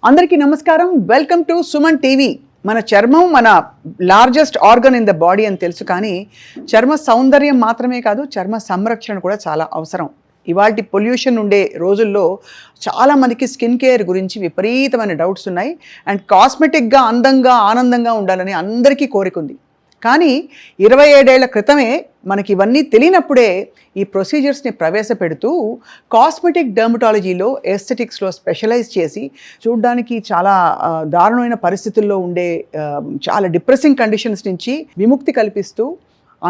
అందరికీ నమస్కారం. Welcome to Suman TV. మన చర్మం మన largest organ in the body అని తెలుసు, కానీ చర్మ సౌందర్యం మాత్రమే కాదు, చర్మ సంరక్షణ కూడా చాలా అవసరం. ఇవాల్టి పొల్యూషన్ ఉండే రోజుల్లో చాలామందికి స్కిన్ కేర్ గురించి విపరీతమైన డౌట్స్ ఉన్నాయి. అండ్ కాస్మెటిక్గా అందంగా ఆనందంగా ఉండాలని అందరికీ కోరిక ఉంది. కానీ 27 ఏళ్ల క్రితమే మనకి ఇవన్నీ తెలియనప్పుడే ఈ ప్రొసీజర్స్ని ప్రవేశపెడుతూ కాస్మెటిక్ డర్మటాలజీలో ఎస్థెటిక్స్లో స్పెషలైజ్ చేసి చూడ్డానికి చాలా దారుణమైన పరిస్థితుల్లో ఉండే చాలా డిప్రెసింగ్ కండిషన్స్ నుంచి విముక్తి కల్పిస్తూ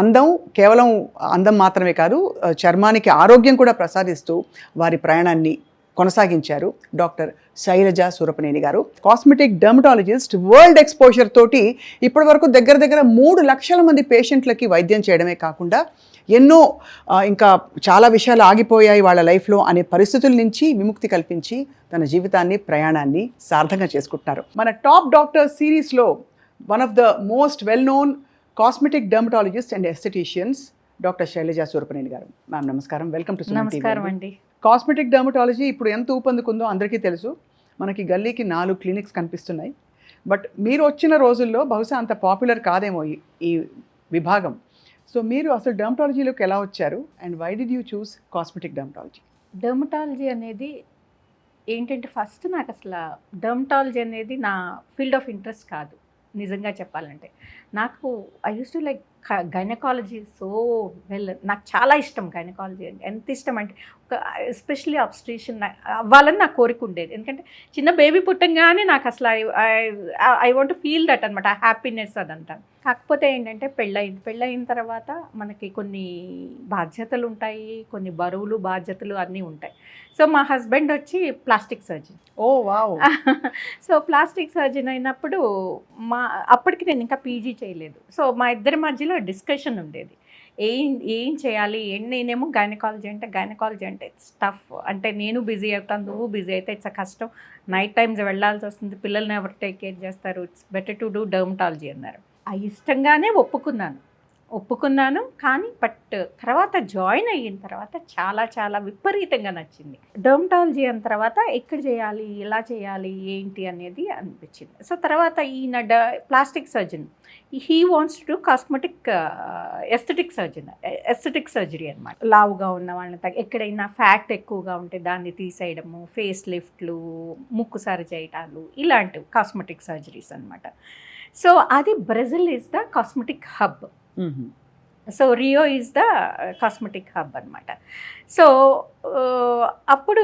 అందం కేవలం అందం మాత్రమే కాదు, చర్మానికి ఆరోగ్యం కూడా ప్రసాదిస్తూ వారి ప్రయాణాన్ని కొనసాగించారు డాక్టర్ శైలజ సూరపనేని గారు. Cosmetic dermatologist. వరల్డ్ ఎక్స్పోజర్ తోటి ఇప్పటి వరకు దగ్గర 3 లక్షల మంది పేషెంట్లకి వైద్యం చేయడమే కాకుండా ఎన్నో ఇంకా చాలా విషయాలు ఆగిపోయాయి వాళ్ళ లైఫ్లో అనే పరిస్థితుల నుంచి విముక్తి కల్పించి తన జీవితాన్ని ప్రయాణాన్ని సార్థకంగా చేసుకుంటున్నారు. మన టాప్ డాక్టర్ సిరీస్లో one of the most well known cosmetic dermatologist and aestheticians doctor Shailaja Surapaneni గారు. మ్యామ్ నమస్కారం, వెల్కమ్ టు సుమన్ టీవీ. నమస్కారం అండి. కాస్మెటిక్ డర్మటాలజీ ఇప్పుడు ఎంత ఊపందుకుందో అందరికీ తెలుసు. మనకి గల్లీకి 4 క్లినిక్స్ కనిపిస్తున్నాయి. బట్ మీరు వచ్చిన రోజుల్లో బహుశా అంత పాపులర్ కాదేమో ఈ విభాగం. సో మీరు అసలు డర్మటాలజీలోకి ఎలా వచ్చారు and why did you choose cosmetic dermatology? Dermatology అనేది ఏంటంటే, ఫస్ట్ నాకు అసలు డర్మటాలజీ అనేది నా ఫీల్డ్ ఆఫ్ ఇంట్రెస్ట్ కాదు. నిజంగా చెప్పాలంటే నాకు I use to like gynaecology so well. నాకు చాలా ఇష్టం గైనకాలజీ అంటే. ఎంత ఇష్టం అంటే ఒక ఎస్పెషలీ అబ్స్ట్రిషన్ అవ్వాలని నాకు కోరిక ఉండేది. ఎందుకంటే చిన్న బేబీ పుట్టంగానే నాకు అసలు I want to feel that అనమాట, హ్యాపీనెస్ అదంతా. కాకపోతే ఏంటంటే పెళ్ళయిన తర్వాత మనకి కొన్ని బాధ్యతలు ఉంటాయి, కొన్ని బరువులు బాధ్యతలు అన్నీ ఉంటాయి. సో మా హస్బెండ్ వచ్చి ప్లాస్టిక్ సర్జన్. ఓ వావ్. సో ప్లాస్టిక్ సర్జన్ అయినప్పుడు అప్పటికి నేను ఇంకా పీజీ చేయలేదు. సో మా ఇద్దరి మధ్యలో డిస్కషన్ ఉండేది, ఏం చేయాలి. నేనేమో గైనకాలజీ అంటే ఇట్స్ టఫ్. అంటే నేను బిజీ అవుతాను, నువ్వు బిజీ అయితే ఇట్స్ కష్టం. నైట్ టైమ్స్ వెళ్ళాల్సి వస్తుంది, పిల్లల్ని ఎవరు టేక్ కేర్ చేస్తారు, it's better to do dermatology అన్నారు. ఇష్టంగానే ఒప్పుకున్నాను. కానీ బట్ తర్వాత జాయిన్ అయిన తర్వాత చాలా విపరీతంగా నచ్చింది డర్మటాలజీ. అన్న తర్వాత ఎక్కడ చేయాలి, ఎలా చేయాలి, ఏంటి అనేది అనిపించింది. సో తర్వాత ఈయన plastic surgeon, he wants to do cosmetic aesthetic surgery అనమాట. లావుగా ఉన్న వాళ్ళని ఎక్కడైనా ఫ్యాట్ ఎక్కువగా ఉంటే దాన్ని తీసేయడము, ఫేస్ లిఫ్ట్లు, ముక్కు సరి చేయటాలు, ఇలాంటివి కాస్మెటిక్ సర్జరీస్ అనమాట. సో అది Brazil is the cosmetic hub. So Rio is the cosmetic hub అనమాట. సో అప్పుడు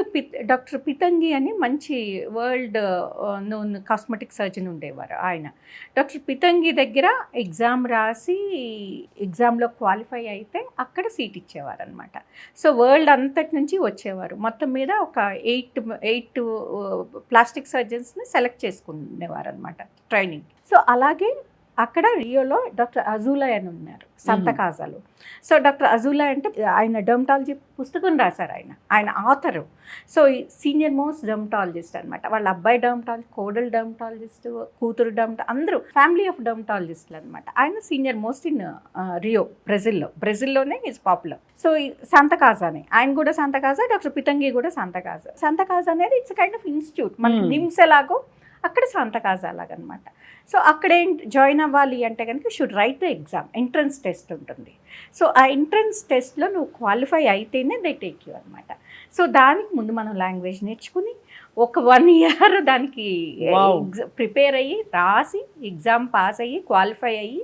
డాక్టర్ పితంగి అని మంచి వరల్డ్ నోన్ కాస్మెటిక్ సర్జన్ ఉండేవారు ఆయన. డాక్టర్ పితంగి దగ్గర ఎగ్జామ్ రాసి ఎగ్జామ్లో క్వాలిఫై అయితే అక్కడ సీట్ ఇచ్చేవారు అనమాట. సో వరల్డ్ అంతటి నుంచి వచ్చేవారు. మొత్తం మీద ఒక 8 ప్లాస్టిక్ సర్జన్స్ని సెలెక్ట్ చేసుకునేవారు అనమాట ట్రైనింగ్. సో అలాగే అక్కడ రియోలో డాక్టర్ అజూలా అని ఉన్నారు, సంతకాజాలో. సో డాక్టర్ అజూలా అంటే ఆయన డర్మటాలజీ పుస్తకం రాశారు, ఆయన author. So senior most dermatologist అనమాట. వాళ్ళ అబ్బాయి కోడలు డర్మటాలజిస్ట్, కూతురు అందరూ ఫ్యామిలీ ఆఫ్ డర్మటాలజిస్టులు అనమాట. ఆయన సీనియర్ మోస్ట్ ఇన్ రియో, బ్రెజిల్లోనే ఈజ్ పాపులర్. సో సంతకాజానే, ఆయన కూడా సంతకాజా, డాక్టర్ పితంగి కూడా సంతకాజా అనేది ఇట్స్ కైండ్ ఆఫ్ ఇన్స్టిట్యూట్. మనకి నిమ్స్ ఎలాగో అక్కడ సంతకాజా అలాగనమాట. సో అక్కడ జాయిన్ అవ్వాలి అంటే కనుక should write the exam, entrance test ఉంటుంది. సో ఆ ఎంట్రన్స్ టెస్ట్లో నువ్వు క్వాలిఫై అయితేనే దే టేక్ యూ అనమాట. సో దానికి ముందు మనం లాంగ్వేజ్ నేర్చుకుని ఒక 1 year దానికి ప్రిపేర్ అయ్యి రాసి ఎగ్జామ్ పాస్ అయ్యి క్వాలిఫై అయ్యి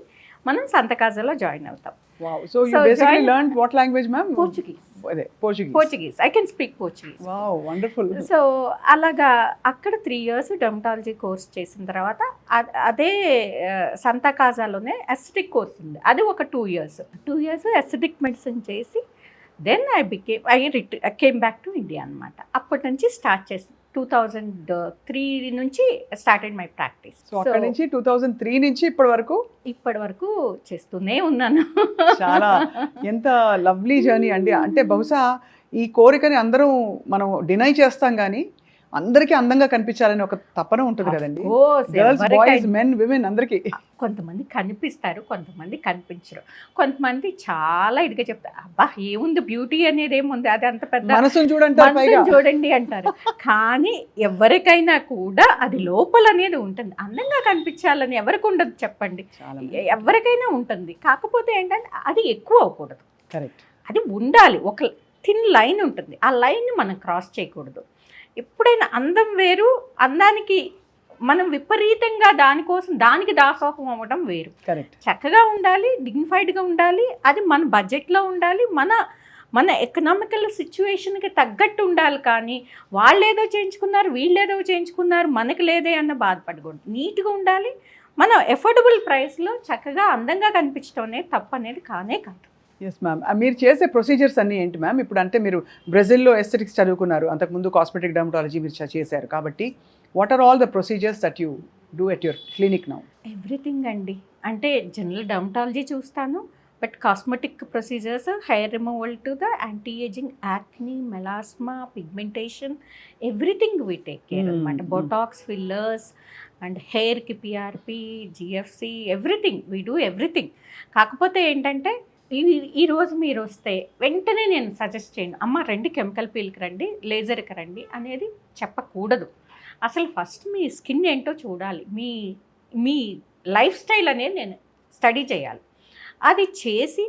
మనం సంతకాజాలో జాయిన్ అవుతాం. Wow. So you basically learned what language, ma'am? Portuguese. I can speak Portuguese. Wow, wonderful. So అలాగా అక్కడ 3 years డర్మటాలజీ కోర్స్ చేసిన తర్వాత అదే సంతకాజాలోనే ఎస్థెటిక్ కోర్స్ ఉంది, అది ఒక 2 years ఎస్థెటిక్ మెడిసిన్ చేసి then I came back to India అనమాట. అప్పటి నుంచి స్టార్ట్ చేసి 2003 నుంచి స్టార్టెడ్ మై ప్రాక్టీస్. సో అక్కడి నుంచి 2003 నుంచి ఇప్పటి వరకు చేస్తూనే ఉన్నాను. చాలా ఎంత లవ్లీ జర్నీ అండి. అంటే బహుశా ఈ కోరికని అందరం మనం డినై చేస్తాం, కానీ అందరికీ అందంగా కనిపించాలని ఒక తపన ఉంటుంది కదండి. Of course, గర్ల్స్, బాయ్స్, ఎవరికైనా మెన్, విమెన్ అందరికీ. కొంతమంది కనిపిస్తారు, కొంతమంది కనిపించరు. కొంతమంది చాలా ఇదిగా చెప్తారు, అబ్బా ఏముంది బ్యూటీ అనేది ఏముంది, అది అంత పెద్ద మనసుని చూడంటారు పైగా. మనసుని చూడండి అంటారు. కానీ ఎవరికైనా కూడా అది లోపల అనేది ఉంటుంది. అందంగా కనిపించాలని ఎవరికి ఉండదు చెప్పండి, చాలా ఎవరికైనా ఉంటుంది. కాకపోతే ఏంటంటే అది ఎక్కువ అవ్వకూడదు, కరెక్ట్. అది ఉండాలి. ఒక థిన్ లైన్ ఉంటుంది, ఆ లైన్ని మనం క్రాస్ చేయకూడదు. ఎప్పుడైనా అందం వేరు, అందానికి మనం విపరీతంగా దానికి దాసోహం అవ్వడం వేరు. కరెక్ట్. చక్కగా ఉండాలి, డిగ్నిఫైడ్గా ఉండాలి, అది మన బడ్జెట్లో ఉండాలి, మన ఎకనామికల్ సిచ్యువేషన్కి తగ్గట్టు ఉండాలి. కానీ వాళ్ళేదో చేయించుకున్నారు, వీళ్ళేదో చేయించుకున్నారు, మనకి లేదే అన్న బాధపడకూడదు. నీట్గా ఉండాలి, మనం ఎఫోర్డబుల్ ప్రైస్లో చక్కగా అందంగా కనిపించడం అనేది తప్పు అనేది కానే కాదు. Yes ma'am. మీరు చేసే ప్రొసీజర్స్ అన్నీ ఏంటి మ్యామ్? ఇప్పుడు అంటే మీరు బ్రెజిల్లో ఎస్థెటిక్స్ చదువుకున్నారు, అంతకుముందు కాస్మెటిక్ డర్మటాలజీ మీరు చేశారు కాబట్టి what are all the procedures that you do at your clinic now? Everything అండి. అంటే జనరల్ డర్మటాలజీ చూస్తాను, but cosmetic procedures, hair removal to the anti aging, acne, melasma, pigmentation, everything we take care అనమాట. Botox, fillers and హెయిర్కి PRP, GFC, everything we do everything. కాకపోతే ఏంటంటే ఈరోజు మీరు వస్తే వెంటనే నేను సజెస్ట్ చేయను, అమ్మ రండి కెమికల్ పీల్కి రండి, లేజర్కి రండి అనేది చెప్పకూడదు. అసలు ఫస్ట్ మీ స్కిన్ ఏంటో చూడాలి, మీ లైఫ్ స్టైల్ అనేది నేను స్టడీ చేయాలి. అది చేసి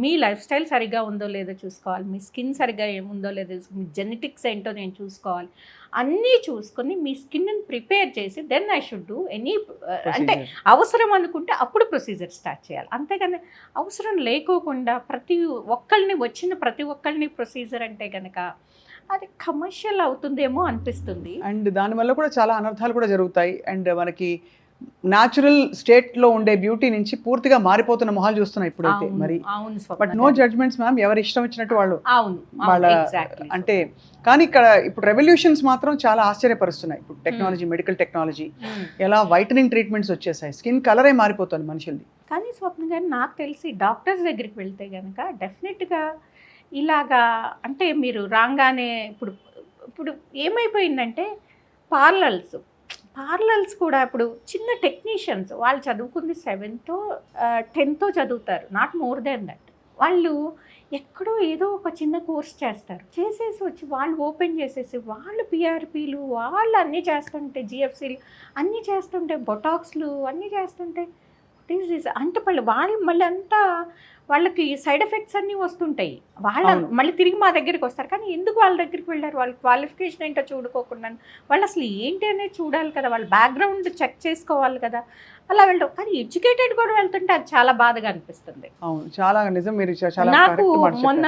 మీ లైఫ్ స్టైల్ సరిగ్గా ఉందో లేదో చూసుకోవాలి, మీ స్కిన్ సరిగ్గా ఏముందో లేదో, మీ జెనెటిక్స్ ఏంటో నేను చూసుకోవాలి. అన్నీ చూసుకొని మీ స్కిన్ని ప్రిపేర్ చేసి then I should do any, అంటే అవసరం అనుకుంటే అప్పుడు ప్రొసీజర్ స్టార్ట్ చేయాలి. అంతేగాని అవసరం లేకోకుండా వచ్చిన ప్రతి ఒక్కళ్ళని ప్రొసీజర్ అంటే కనుక అది కమర్షియల్ అవుతుందేమో అనిపిస్తుంది. అండ్ దానివల్ల కూడా చాలా అనర్థాలు కూడా జరుగుతాయి. అండ్ మనకి న్యాచురల్ స్టేట్లో ఉండే బ్యూటీ నుంచి పూర్తిగా మారిపోతున్న మొహాలు చూస్తున్నాయి ఇప్పుడైతే. మరి బట్ నో జడ్జ్మెంట్స్ మ్యామ్, ఎవరు ఇష్టం వచ్చినట్టు వాళ్ళు వాళ్ళ అంటే. కానీ ఇక్కడ ఇప్పుడు రెవల్యూషన్స్ మాత్రం చాలా ఆశ్చర్యపరుస్తున్నాయి. ఇప్పుడు టెక్నాలజీ, మెడికల్ టెక్నాలజీ, ఎలా వైటనింగ్ ట్రీట్మెంట్స్ వచ్చేసాయి, స్కిన్ కలరే మారిపోతుంది మనుషులది. కానీ స్వప్న గారు నాకు తెలిసి డాక్టర్స్ దగ్గరికి వెళ్తే కనుక డెఫినెట్గా ఇలాగా, అంటే మీరు రాగానే ఇప్పుడు ఏమైపోయిందంటే పార్లర్స్ కూడా ఇప్పుడు చిన్న టెక్నీషియన్స్ వాళ్ళు చదువుకుంది 7th, 10th చదువుతారు, నాట్ మోర్ దెన్ దట్. వాళ్ళు ఎక్కడో ఏదో ఒక చిన్న కోర్స్ చేసేసి వచ్చి వాళ్ళు ఓపెన్ చేసేసి వాళ్ళు పిఆర్పీలు వాళ్ళు అన్నీ చేస్తుంటే, జిఎఫ్సీలు అన్నీ చేస్తుంటే, బొటాక్స్లు అన్నీ చేస్తుంటే అంటే వాళ్ళు మళ్ళీ అంతా వాళ్ళకి సైడ్ ఎఫెక్ట్స్ అన్నీ వస్తుంటాయి. మళ్ళీ తిరిగి మా దగ్గరికి వస్తారు. కానీ ఎందుకు వాళ్ళ దగ్గరికి వెళ్ళారు? వాళ్ళ క్వాలిఫికేషన్ ఏంటో చూడుకోకుండా వాళ్ళు అసలు ఏంటి అనేది చూడాలి కదా, వాళ్ళ బ్యాక్గ్రౌండ్ చెక్ చేసుకోవాలి కదా, అలా వెళ్ళడం. కానీ ఎడ్యుకేటెడ్ కూడా వెళ్తుంటే అది చాలా బాధగా అనిపిస్తుంది. అవును, చాలా నిజం. మీరు నాకు మొన్న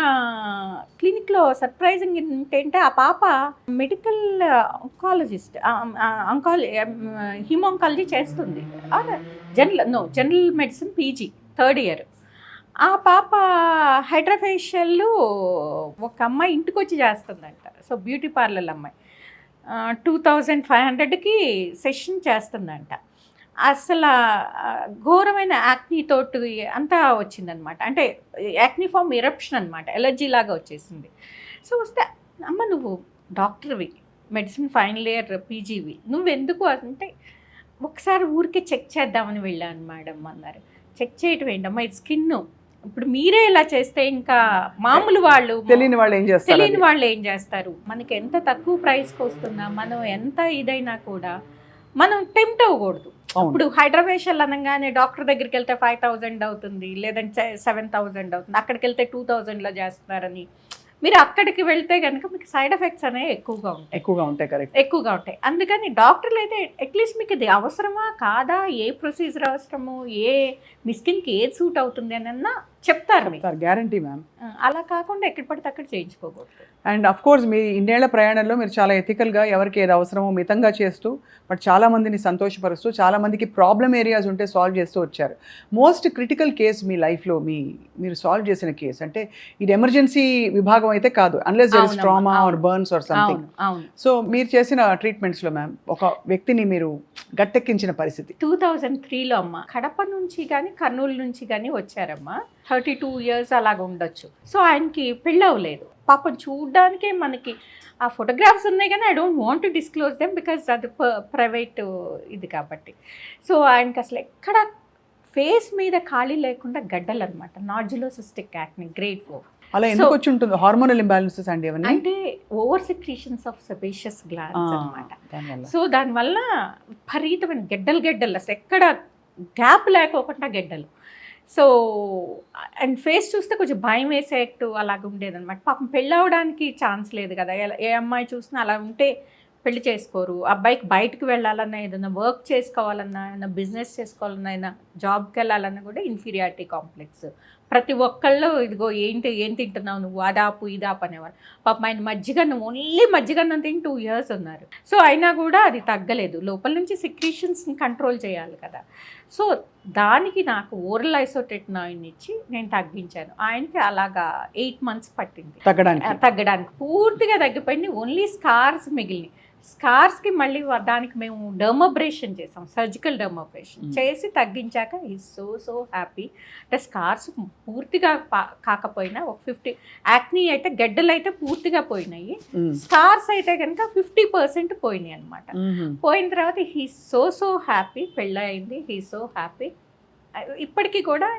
క్లినిక్లో సర్ప్రైజింగ్ ఏంటంటే ఆ పాప మెడికల్ ఆంకాలజిస్ట్, హిమాంకాలజీ చేస్తుంది, general medicine PG 3rd year. ఆ పాప హైడ్రాఫేషియల్ ఒక అమ్మాయి ఇంటికి వచ్చి చేస్తుందంట. సో బ్యూటీ పార్లర్ అమ్మాయి 2500కి సెషన్ చేస్తుందంట. అసలు ఘోరమైన యాక్నీ తోటి అంతా వచ్చిందనమాట. అంటే యాక్నీ ఫామ్ ఎరప్షన్ అనమాట, ఎలర్జీ లాగా వచ్చేసింది. సో వస్తే అమ్మ నువ్వు డాక్టర్వి, మెడిసిన్ ఫైనల్ ఇయర్ పీజీవి, నువ్వెందుకు అంటే ఒకసారి ఊరికే చెక్ చేద్దామని వెళ్ళాను మేడం అన్నారు. చెక్ చేయటం ఏంటమ్మా, ఇది స్కిన్, ఇప్పుడు మీరే ఇలా చేస్తే ఇంకా మామూలు వాళ్ళు తెలియని వాళ్ళు ఏం చేస్తారు? మనకి ఎంత తక్కువ ప్రైస్కి వస్తున్నా, మనం ఎంత ఇదైనా కూడా మనం టెంప్ట్ అవ్వకూడదు. ఇప్పుడు హైడ్రాఫేషియల్ అనగానే డాక్టర్ దగ్గరికి వెళ్తే 5000 అవుతుంది, లేదంటే 7000 అవుతుంది, అక్కడికి వెళ్తే 2000లో చేస్తున్నారని మీరు అక్కడికి వెళ్తే కనుక మీకు సైడ్ ఎఫెక్ట్స్ అనేవి ఎక్కువగా ఉంటాయి. అందుకని డాక్టర్లు అయితే అట్లీస్ట్ మీకు ఇది అవసరమా కాదా, ఏ ప్రొసీజర్ అవసరము, మీ స్కిన్కి ఏది సూట్ అవుతుంది అని చెప్తారు, గ్యారంటీ మ్యామ్. అలా కాకుండా ఎక్కడ పడితే అక్కడ చేయించుకోకూడదు. అండ్ అఫ్ కోర్స్ మీ ఇన్నేళ్ల ప్రయాణంలో మీరు చాలా ఎథికల్గా ఎవరికి ఏది అవసరమో మితంగా చేస్తూ, బట్ చాలా మందిని సంతోషపరుస్తూ, చాలా మందికి ప్రాబ్లమ్ ఏరియాస్ ఉంటే సాల్వ్ చేస్తూ వచ్చారు. మోస్ట్ క్రిటికల్ కేసు మీ లైఫ్లో మీరు సాల్వ్ చేసిన కేసు అంటే ఇది ఎమర్జెన్సీ విభాగం అయితే కాదు, unless there is trauma or burns or something. So మీరు చేసిన ట్రీట్మెంట్స్లో మ్యామ్ ఒక వ్యక్తిని మీరు గట్టెక్కించిన పరిస్థితి? 2003లో అమ్మ కడప నుంచి కానీ కర్నూలు నుంచి కానీ వచ్చారమ్మా. 32 years అలాగ ఉండొచ్చు. సో ఆయనకి పెళ్ళి అవ్వలేదు, పాపం చూడ్డానికే మనకి ఆ ఫోటోగ్రాఫ్స్ ఉన్నాయి కానీ I don't want to disclose them because అది ప్రైవేట్ ఇది కాబట్టి. సో ఆయనకి అసలు ఎక్కడ ఫేస్ మీద ఖాళీ లేకుండా గడ్డలు అనమాట, నాడ్యులోసిస్టిక్ యాక్ని గ్రేడ్ 4. అలా ఎందుకు వచ్చి ఉంటుంది? హార్మోనల్ ఇంబ్యాలెన్సెస్ అండి అవన్నీ, అంటే over secretions of sebaceous glands అనమాట. సో దానివల్ల విపరీతమైన గడ్డలు అసలు ఎక్కడ గ్యాప్ లేకోకుండా గడ్డలు. సో అండ్ ఫేస్ చూస్తే కొంచెం భయం వేసేట్టు అలాగ ఉండేదన్నమాట. పాపం పెళ్ళి అవ్వడానికి ఛాన్స్ లేదు కదా, ఏ అమ్మాయి చూసినా అలా ఉంటే పెళ్లి చేసుకోరు. అబ్బాయికి బయటకు వెళ్ళాలన్నా, ఏదైనా వర్క్ చేసుకోవాలన్నా, ఏదైనా బిజినెస్ చేసుకోవాలన్నా, ఏదైనా జాబ్కి వెళ్ళాలన్నా కూడా ఇన్ఫీరియారిటీ కాంప్లెక్స్. ప్రతి ఒక్కళ్ళు ఇదిగో ఏం తింటున్నావు నువ్వు, అదాపు ఇదాపు అనేవారు. పాపం ఆయన మజ్జిగన్నం, ఓన్లీ మజ్జిగన్నం తిని 2 years ఉన్నారు. సో అయినా కూడా అది తగ్గలేదు. లోపల నుంచి సెక్రీషన్స్ని కంట్రోల్ చేయాలి కదా. సో దానికి నాకు ఓరల్ ఐసోటెట్నాయిన్ ఇచ్చి నేను తగ్గించాను. ఆయనకి అలాగా 8 months పట్టింది తగ్గడానికి. పూర్తిగా తగ్గిపోయింది, ఓన్లీ స్కార్స్ మిగిలినాయి. స్కార్స్కి మళ్ళీ దానికి మేము డర్మబ్రేషన్ చేసాం, సర్జికల్ డర్మబ్రేషన్ చేసి తగ్గించాక ఈజ్ సో హ్యాపీ. అంటే స్కార్స్ పూర్తిగా కాకపోయినా ఒక 50, యాక్నీ అయితే గడ్డలు అయితే పూర్తిగా పోయినాయి, స్కార్స్ అయితే కనుక 50% పోయినాయి అనమాట. పోయిన తర్వాత హీ సో హ్యాపీ, పెళ్ళయింది, హీ సో హ్యాపీ. ఇప్పటికీ కూడా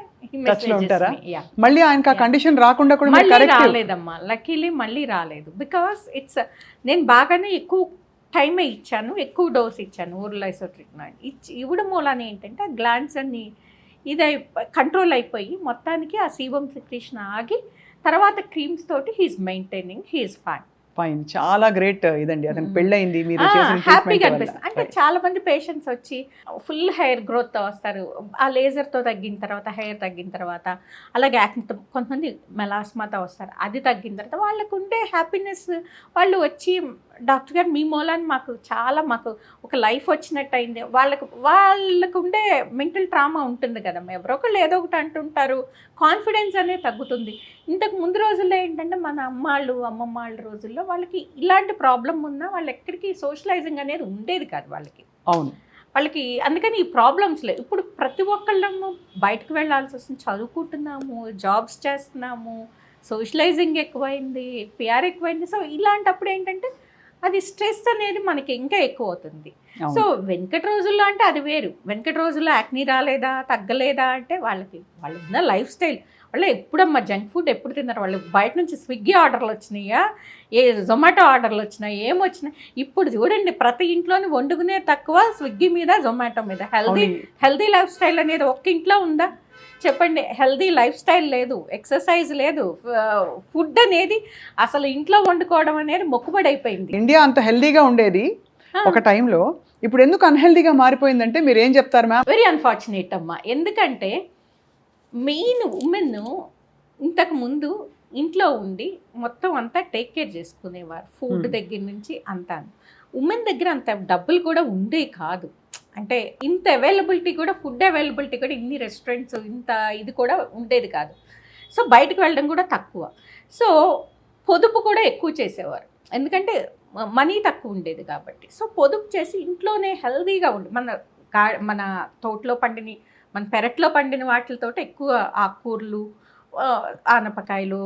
మళ్ళీ ఆయనకి ఆ కండిషన్ రాకుండా కూడా మళ్ళీ రాలేదమ్మా, లక్కీలీ మళ్ళీ రాలేదు. బికాస్ నేను బాగానే ఎక్కువ టైమే ఇచ్చాను, ఎక్కువ డోస్ ఇచ్చాను ఓరల్ ఐసోట్రిక్నాయిన్ ఇవ్వడం మూలాన ఏంటంటే ఆ గ్లాండ్స్ అన్ని కంట్రోల్ అయిపోయి మొత్తానికి ఆ సీబమ్ సెక్రీషన్ ఆగి తర్వాత క్రీమ్స్ తోటి హీఈస్ మెయింటైనింగ్, హీఈస్ ఫైన్. చాలా గ్రేట్ ఇదండి. అతను పెళ్ళయింది, మీరు హ్యాపీగా అనిపిస్తుంది. అంటే చాలా మంది పేషెంట్స్ వచ్చి ఫుల్ హెయిర్ గ్రోత్ వస్తారు, ఆ లేజర్తో తగ్గిన తర్వాత, హెయిర్ తగ్గిన తర్వాత, అలాగే యాక్నితో కొంతమంది మెలాస్మాతో వస్తారు, అది తగ్గిన తర్వాత వాళ్ళకు ఉండే హ్యాపీనెస్. వాళ్ళు వచ్చి డాక్టర్ గారు మీ మూలాన్ని మాకు ఒక లైఫ్ వచ్చినట్టు అయింది. వాళ్ళకు ఉండే మెంటల్ ట్రామా ఉంటుంది కదా, ఎవరో ఒకళ్ళు ఏదో ఒకటి అంటుంటారు, కాన్ఫిడెన్స్ అనేది తగ్గుతుంది. ఇంతకు ముందు రోజుల్లో ఏంటంటే మన అమ్మమ్మ వాళ్ళ రోజుల్లో వాళ్ళకి ఇలాంటి ప్రాబ్లం ఉన్నా వాళ్ళు ఎక్కడికి సోషలైజింగ్ అనేది ఉండేది కాదు వాళ్ళకి. అవును, వాళ్ళకి అందుకని ఈ ప్రాబ్లమ్స్ లేవు. ఇప్పుడు ప్రతి ఒక్కళ్ళము బయటకు వెళ్ళాల్సి వస్తుంది, చదువుకుంటున్నాము, జాబ్స్ చేస్తున్నాము, సోషలైజింగ్ ఎక్కువైంది, పిఆర్ ఎక్కువైంది. సో ఇలాంటప్పుడు ఏంటంటే అది స్ట్రెస్ అనేది మనకి ఇంకా ఎక్కువ అవుతుంది. సో వెనకటి రోజుల్లో అంటే అది వేరు. వెనకటి రోజుల్లో యాక్నీ రాలేదా, తగ్గలేదా అంటే వాళ్ళు ఉన్న లైఫ్ స్టైల్. వాళ్ళు ఎప్పుడమ్మా జంక్ ఫుడ్ ఎప్పుడు తిన్నారు, వాళ్ళు బయట నుంచి స్విగ్గీ ఆర్డర్లు వచ్చినాయా, జొమాటో ఆర్డర్లు వచ్చినాయి, ఏమొచ్చినాయి. ఇప్పుడు చూడండి ప్రతి ఇంట్లోని వండుకునే తక్కువ స్విగ్గీ మీద, జొమాటో మీద. హెల్దీ లైఫ్ స్టైల్ అనేది ఒక్క ఇంట్లో ఉందా చెప్పండి? హెల్దీ లైఫ్ స్టైల్ లేదు, ఎక్సర్సైజ్ లేదు, ఫుడ్ అనేది అసలు ఇంట్లో వండుకోవడం అనేది మొక్కుబడి అయిపోయింది. ఇండియా అంత హెల్దీగా ఉండేది ఒక టైంలో, ఇప్పుడు ఎందుకు అన్హెల్దీగా మారిపోయిందంటే మీరు ఏం చెప్తారు మ్యామ్? వెరీ అన్ఫార్చునేట్ అమ్మా. ఎందుకంటే మెయిన్ ఉమెన్ ఇంతకు ముందు ఇంట్లో ఉండి మొత్తం అంతా టేక్ కేర్ చేసుకునేవారు, ఫుడ్ దగ్గర నుంచి అంతా. ఉమెన్ దగ్గర అంత డబ్బులు కూడా ఉండే కాదు, అంటే ఇంత అవైలబిలిటీ కూడా, ఫుడ్ అవైలబిలిటీ కూడా, ఇన్ని రెస్టారెంట్స్ ఇంత ఇది కూడా ఉండేది కాదు. సో బయటకు వెళ్ళడం కూడా తక్కువ. సో పొదుపు కూడా ఎక్కువ చేసేవారు, ఎందుకంటే మనీ తక్కువ ఉండేది కాబట్టి. సో పొదుపు చేసి ఇంట్లోనే హెల్దీగా ఉండి మన తోటలో పండిని, మన పెరట్లో పండిన వాటితో ఎక్కువ ఆకుకూరలు, ఆనపకాయలు,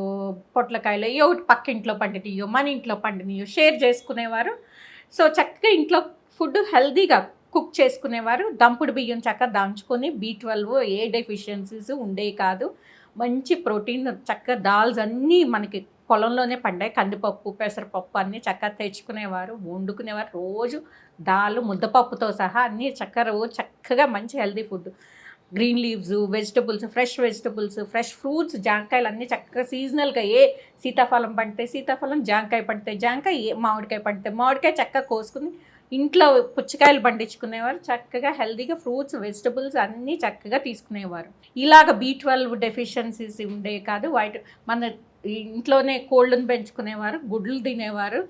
పొట్లకాయలు, ఏ ఒకటి పక్కింట్లో పండినయో మన ఇంట్లో పండినయో షేర్ చేసుకునేవారు. సో చక్కగా ఇంట్లో ఫుడ్ హెల్దీగా కుక్ చేసుకునేవారు. దంపుడు బియ్యం చక్కగా దంచుకొని, B12 ఏ డెఫిషియన్సీస్ ఉండేవి కాదు, మంచి ప్రోటీన్ చక్కగా దాల్స్ అన్నీ మనకి పొలంలోనే పండాయి, కందిపప్పు, పెసరపప్పు అన్నీ చక్కగా తెచ్చుకునేవారు, వండుకునేవారు. రోజు దాల్ ముద్దపప్పుతో సహా అన్నీ చక్కగా మంచి healthy food, green leaves, vegetables, fresh vegetables, fresh fruits, జాంకాయలు అన్నీ చక్కగా సీజనల్గా. ఏ సీతాఫలం పండితే సీతాఫలం, జాంకాయ పండితే జాంకాయ, ఏ మామిడికాయ పండితే మామిడికాయ చక్కగా కోసుకుని ఇంట్లో పుచ్చకాయలు పండించుకునేవారు. చక్కగా హెల్దీగా ఫ్రూట్స్, వెజిటబుల్స్ అన్నీ చక్కగా తీసుకునేవారు. ఇలాగ B12 డెఫిషియన్సీస్ ఉండేవి కాదు. మన ఇంట్లోనే కోళ్ళను పెంచుకునేవారు, గుడ్లు తినేవారు.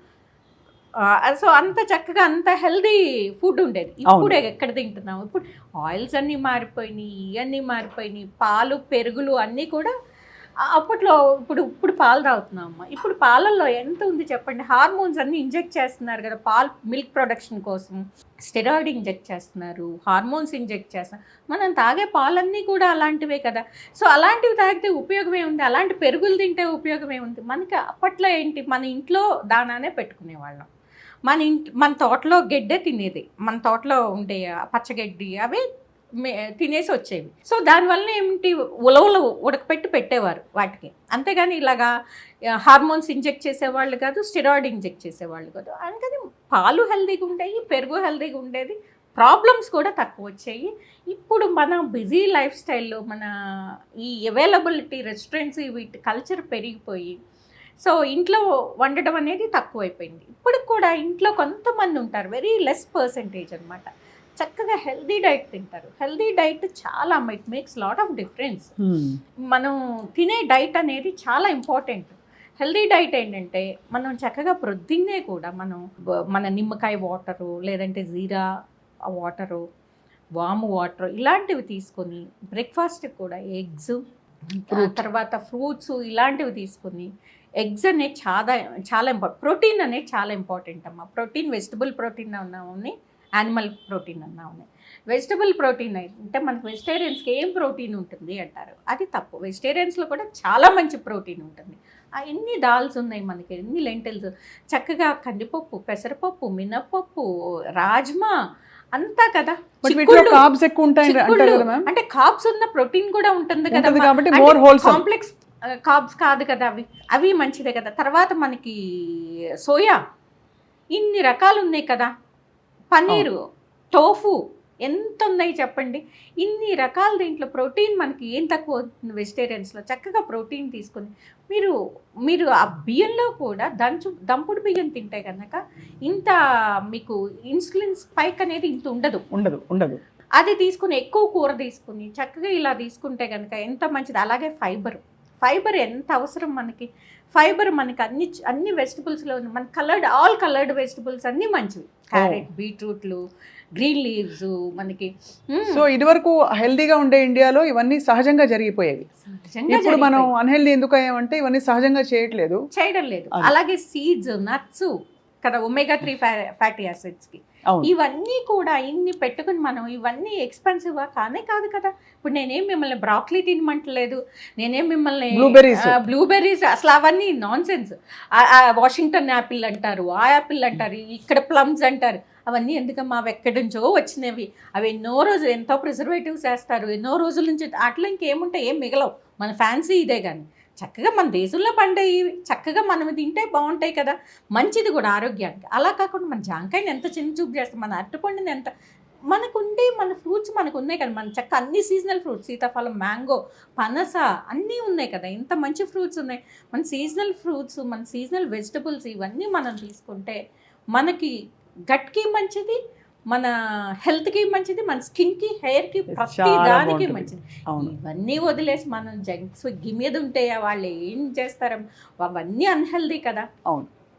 సో అంత చక్కగా అంత హెల్దీ ఫుడ్ ఉండేది. ఇప్పుడు ఎక్కడ తింటున్నాము? ఇప్పుడు ఆయిల్స్ అన్నీ మారిపోయినాయి, ఇవన్నీ మారిపోయినాయి, పాలు, పెరుగులు అన్నీ కూడా అప్పట్లో ఇప్పుడు పాలు తాగుతున్నాం అమ్మ. ఇప్పుడు పాలల్లో ఎంత ఉంది చెప్పండి, హార్మోన్స్ అన్నీ ఇంజెక్ట్ చేస్తున్నారు కదా, మిల్క్ ప్రొడక్షన్ కోసం స్టెరాయిడ్ ఇంజెక్ట్ చేస్తున్నారు, హార్మోన్స్ ఇంజెక్ట్ చేస్తున్నారు. మనం తాగే పాలన్నీ కూడా అలాంటివే కదా. సో అలాంటివి తాగితే ఉపయోగమే ఉంది, అలాంటి పెరుగులు తింటే ఉపయోగమే ఉంది. మనకి అప్పట్లో ఏంటి, మన ఇంట్లో దానానే పెట్టుకునేవాళ్ళం. మన తోటలో గెడ్డే తినేది, మన తోటలో ఉండే పచ్చగడ్డి అవే తినేసి వచ్చేవి. సో దానివల్ల ఏమిటి, ఉలవలు ఉడకపెట్టి పెట్టేవారు వాటికి, అంతేగాని ఇలాగా హార్మోన్స్ ఇంజెక్ట్ చేసేవాళ్ళు కాదు, స్టెరాయిడ్ ఇంజెక్ట్ చేసేవాళ్ళు కాదు. అందుకని పాలు హెల్దీగా ఉండేవి, పెరుగు హెల్దీగా ఉండేది, ప్రాబ్లమ్స్ కూడా తక్కువ వచ్చాయి. ఇప్పుడు మన బిజీ లైఫ్ స్టైల్లో మన ఈ అవైలబిలిటీ రెస్టారెంట్స్ వీటి కల్చర్ పెరిగిపోయి సో ఇంట్లో వండడం అనేది తక్కువైపోయింది. ఇప్పుడు కూడా ఇంట్లో కొంతమంది ఉంటారు, వెరీ లెస్ పర్సెంటేజ్ అనమాట, చక్కగా హెల్దీ డైట్ తింటారు. హెల్దీ డైట్ చాలా it makes lot of difference. మనం తినే డైట్ అనేది చాలా ఇంపార్టెంట్. హెల్దీ డైట్ ఏంటంటే మనం చక్కగా ప్రొద్దున్నే కూడా మన నిమ్మకాయ వాటరు, లేదంటే జీరా వాటరు, వాము వాటర్ ఇలాంటివి తీసుకొని, బ్రేక్ఫాస్ట్కి కూడా ఎగ్స్, తర్వాత ఫ్రూట్స్ ఇలాంటివి తీసుకొని, ఎగ్స్ అనేది చాలా చాలా ఇంపార్టెంట్. ప్రోటీన్ అనేది చాలా ఇంపార్టెంట్ అమ్మ. ప్రోటీన్ వెజిటబుల్ ప్రోటీన్ ఉన్నాయి, యానిమల్ ప్రోటీన్ ఉన్నాయి. వెజిటబుల్ ప్రోటీన్ అంటే మనకు వెజిటేరియన్స్కి ఏం ప్రోటీన్ ఉంటుంది అంటారు, అది తప్పు. వెజిటేరియన్స్లో కూడా చాలా మంచి ప్రోటీన్ ఉంటుంది. ఎన్ని దాల్స్ ఉన్నాయి మనకి, ఎన్ని లెంటిల్స్, చక్కగా కందిపప్పు, పెసరపప్పు, మినప్పప్పు, రాజ్మా అంతా కదా. అంటే కార్బ్స్ ఉన్న ప్రోటీన్ కూడా ఉంటుంది కదా, కాంప్లెక్స్ కార్బ్స్ కాదు కదా అవి మంచిదే కదా. తర్వాత మనకి సోయా, ఇన్ని రకాలు ఉన్నాయి కదా, పన్నీరు, టోఫు, ఎంత ఉన్నాయి చెప్పండి, ఇన్ని రకాల. దీంట్లో ప్రోటీన్ మనకి ఏం తక్కువ అవుతుంది వెజిటేరియన్స్లో. చక్కగా ప్రోటీన్ తీసుకొని మీరు ఆ బియ్యంలో కూడా దంపుడు బియ్యం తింటే కనుక ఇంత మీకు ఇన్సులిన్ స్పైక్ అనేది ఇంత ఉండదు. అది తీసుకుని ఎక్కువ కూర తీసుకుని చక్కగా ఇలా తీసుకుంటే కనుక ఎంత మంచిది. అలాగే ఫైబర్ ఎంత అవసరం మనకి. ఫైబర్ మనకి అన్ని వెజిటబుల్స్లో ఉంది. మన ఆల్ కలర్డ్ వెజిటబుల్స్ అన్నీ మంచివి. క్యారెట్, బీట్రూట్లు, గ్రీన్ లీవ్స్ మనకి. సో ఇదివరకు హెల్దీగా ఉండే ఇండియాలో ఇవన్నీ సహజంగా జరిగిపోయేవి. ఇప్పుడు మనం అన్హెల్దీ ఎందుకు అయ్యామంటే ఇవన్నీ సహజంగా చేయడం లేదు. అలాగే సీడ్స్, నట్స్ కదా, ఒమేగా 3 ఫ్యాటీ యాసిడ్స్కి ఇవన్నీ కూడా ఇన్ని పెట్టుకుని మనం ఇవన్నీ ఎక్స్పెన్సివ్గా కాదు కదా. ఇప్పుడు నేనేం మిమ్మల్ని బ్రాక్లీ తినమంటలేదు, నేనేం మిమ్మల్ని బ్లూబెర్రీస్ అసలు అవన్నీ నాన్ సెన్స్. వాషింగ్టన్ యాపిల్ అంటారు, ఆ యాపిల్ అంటారు, ఇక్కడ ప్లమ్స్ అంటారు, అవన్నీ ఎందుకమ్మా, అవి ఎక్కడి నుంచో వచ్చినవి. అవి ఎంతో ప్రిజర్వేటివ్స్ వేస్తారు, ఎన్నో రోజుల నుంచి. అట్లా ఇంకేముంటాయి, ఏం మిగలవు. మన ఫ్యాన్సీ ఇదే కానీ చక్కగా మన దేశంలో పండేవి చక్కగా మనం తింటే బాగుంటాయి కదా, మంచిది కూడా ఆరోగ్యానికి. అలా కాకుండా మన జాంకాయని ఎంత చిన్న చూపు చేస్తాం, మన అరటిపండుని ఎంత మన ఫ్రూట్స్ మనకు ఉన్నాయి కదా, మన చక్క అన్ని సీజనల్ ఫ్రూట్స్, సీతాఫలం, మ్యాంగో, పనస అన్నీ ఉన్నాయి కదా, ఇంత మంచి ఫ్రూట్స్ ఉన్నాయి. మన సీజనల్ ఫ్రూట్స్, మన సీజనల్ వెజిటబుల్స్ ఇవన్నీ మనం తీసుకుంటే మనకి గట్కి మంచిది, మన హెల్త్కి మంచిది, మన స్కిన్కి, హెయిర్కి, ప్రతి దానికి మంచిది. ఇవన్నీ వదిలేసి మనం జంక్స్ మీద ఉంటే వాళ్ళు ఏం చేస్తారు, అవన్నీ అన్హెల్దీ కదా.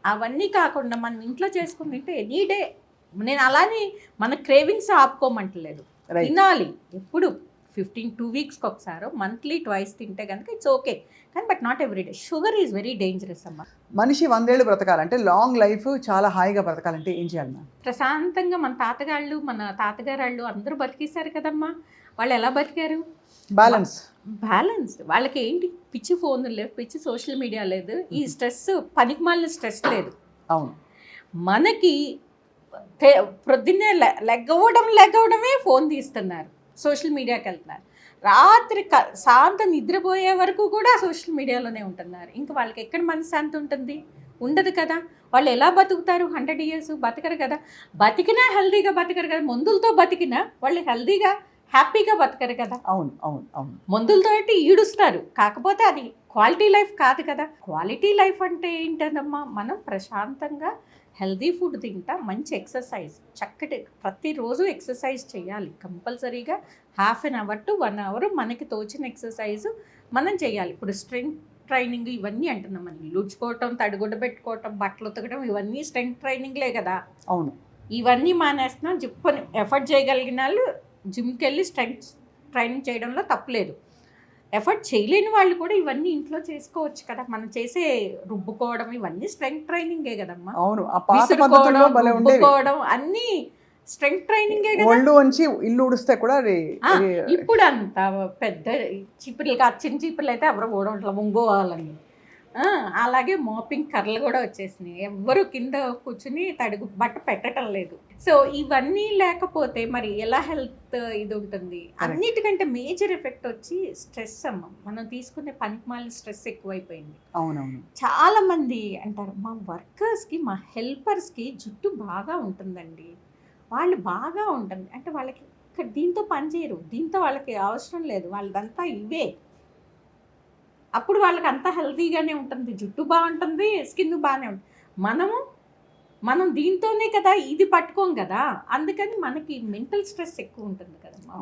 అవన్నీ కాకుండా మనం ఇంట్లో చేసుకుని తింటే ఎనీ డే, నేను అలానే మన క్రేవింగ్స్ ఆపుకోమంటలేదు, తినాలి. ఎప్పుడు 2 వీక్స్కి ఒకసారి, మంత్లీ 2 తింటే కనుక ఇట్స్ ఓకే, కానీ but not everyday. Sugar is very dangerous అమ్మ. మనిషి 100 ఏళ్ళు బ్రతకాలంటే, లాంగ్ లైఫ్, చాలా హాయిగా బ్రతకాలంటే ఏం చేయాలి మ్యామ్? ప్రశాంతంగా మన తాతగారు అందరూ బతికేశారు కదమ్మా. వాళ్ళు ఎలా బతికారు? బ్యాలెన్స్. వాళ్ళకి ఏంటి, పిచ్చి ఫోన్లు లేవు, పిచ్చి సోషల్ మీడియా లేదు, ఈ స్ట్రెస్, పనికిమాలిన స్ట్రెస్ లేదు. అవును. మనకి ప్రొద్దున్నే లెగ్గవడమే ఫోన్ తీస్తున్నారు, సోషల్ మీడియాకి వెళ్తున్నారు, రాత్రి సాయంత్రం నిద్రపోయే వరకు కూడా సోషల్ మీడియాలోనే ఉంటున్నారు. ఇంకా వాళ్ళకి ఎక్కడ మనశ్శాంతి ఉంటుంది? ఉండదు కదా. వాళ్ళు ఎలా బతుకుతారు? 100 years బతకరు కదా. బతికినా హెల్దీగా బతకరు కదా. మందులతో బతికినా వాళ్ళు హెల్దీగా, హ్యాపీగా బతకరు కదా. అవును. మందులతో అయితే ఈడుస్తారు, కాకపోతే అది క్వాలిటీ లైఫ్ కాదు కదా. క్వాలిటీ లైఫ్ అంటే ఏంటన్నమ్మా, మనం ప్రశాంతంగా హెల్దీ ఫుడ్ తింటా, మంచి ఎక్సర్సైజ్, చక్కటి ప్రతిరోజు ఎక్సర్సైజ్ చేయాలి కంపల్సరీగా. 1/2 hour to 1 hour మనకి తోచిన ఎక్సర్సైజ్ మనం చేయాలి. ఇప్పుడు స్ట్రెంగ్త్ ట్రైనింగ్ ఇవన్నీ అంటున్నాం, మనం ఇల్లు ఉడ్చుకోవటం, తడిగుడ్డ పెట్టుకోవటం, బట్టలు ఉతకడం, ఇవన్నీ స్ట్రెంగ్త్ ట్రైనింగ్లే కదా. అవును. ఇవన్నీ మానేస్తున్నాం. ఎఫర్ట్ చేయగలిగిన వాళ్ళు జిమ్కి వెళ్ళి స్ట్రెంగ్త్ ట్రైనింగ్ చేయడంలో తప్పులేదు. ఎఫర్ట్ చేయలేని వాళ్ళు కూడా ఇవన్నీ ఇంట్లో చేసుకోవచ్చు కదా. మనం చేసే రుబ్బుకోవడం ఇవన్నీ స్ట్రెంగ్త్ ట్రైనింగే కదమ్మా. అవును, ఆ పాత విసురుకోవడం, పద్ధతుల్లో భలే ఉండేవి. రుబ్బుకోవడం అన్నీ స్ట్రెంగ్త్ ట్రైనింగే కదా. ఒళ్ళు వంచి ఇల్లు ఉడిస్తే కూడా ఇప్పుడు అంత పెద్ద చీపుర్లు కాదు, చిన్న చీపుర్లు అయితే ఎవరు ఓడట్ల ముంగోవాలని. అలాగే మోపింగ్ కర్రలు కూడా వచ్చేసినాయి, ఎవ్వరు కింద కూర్చుని తడుగు బట్ట పెట్టడం లేదు. సో ఇవన్నీ లేకపోతే మరి ఎలా హెల్త్ ఇది ఉంటుంది. అన్నిటికంటే మేజర్ ఎఫెక్ట్ వచ్చి స్ట్రెస్ అమ్మ. మనం తీసుకునే పనికిమాలిన స్ట్రెస్ ఎక్కువైపోయింది. అవునవును, చాలా మంది అంటారు మా వర్కర్స్కి మా హెల్పర్స్కి జుట్టు బాగా ఉంటుందండి, వాళ్ళు బాగా ఉంటుంది అంటే వాళ్ళకి దీంతో పని చేయరు, దీంతో వాళ్ళకి అవసరం లేదు, వాళ్ళదంతా ఇవే. అప్పుడు వాళ్ళకి అంతా హెల్తీగానే ఉంటుంది, జుట్టు బాగుంటుంది, స్కిన్ బాగానే ఉంటుంది. మనం దీంతోనే కదా ఇది పట్టుకోం కదా, అందుకని మనకి మెంటల్ స్ట్రెస్ ఎక్కువ ఉంటుంది కదమ్మా.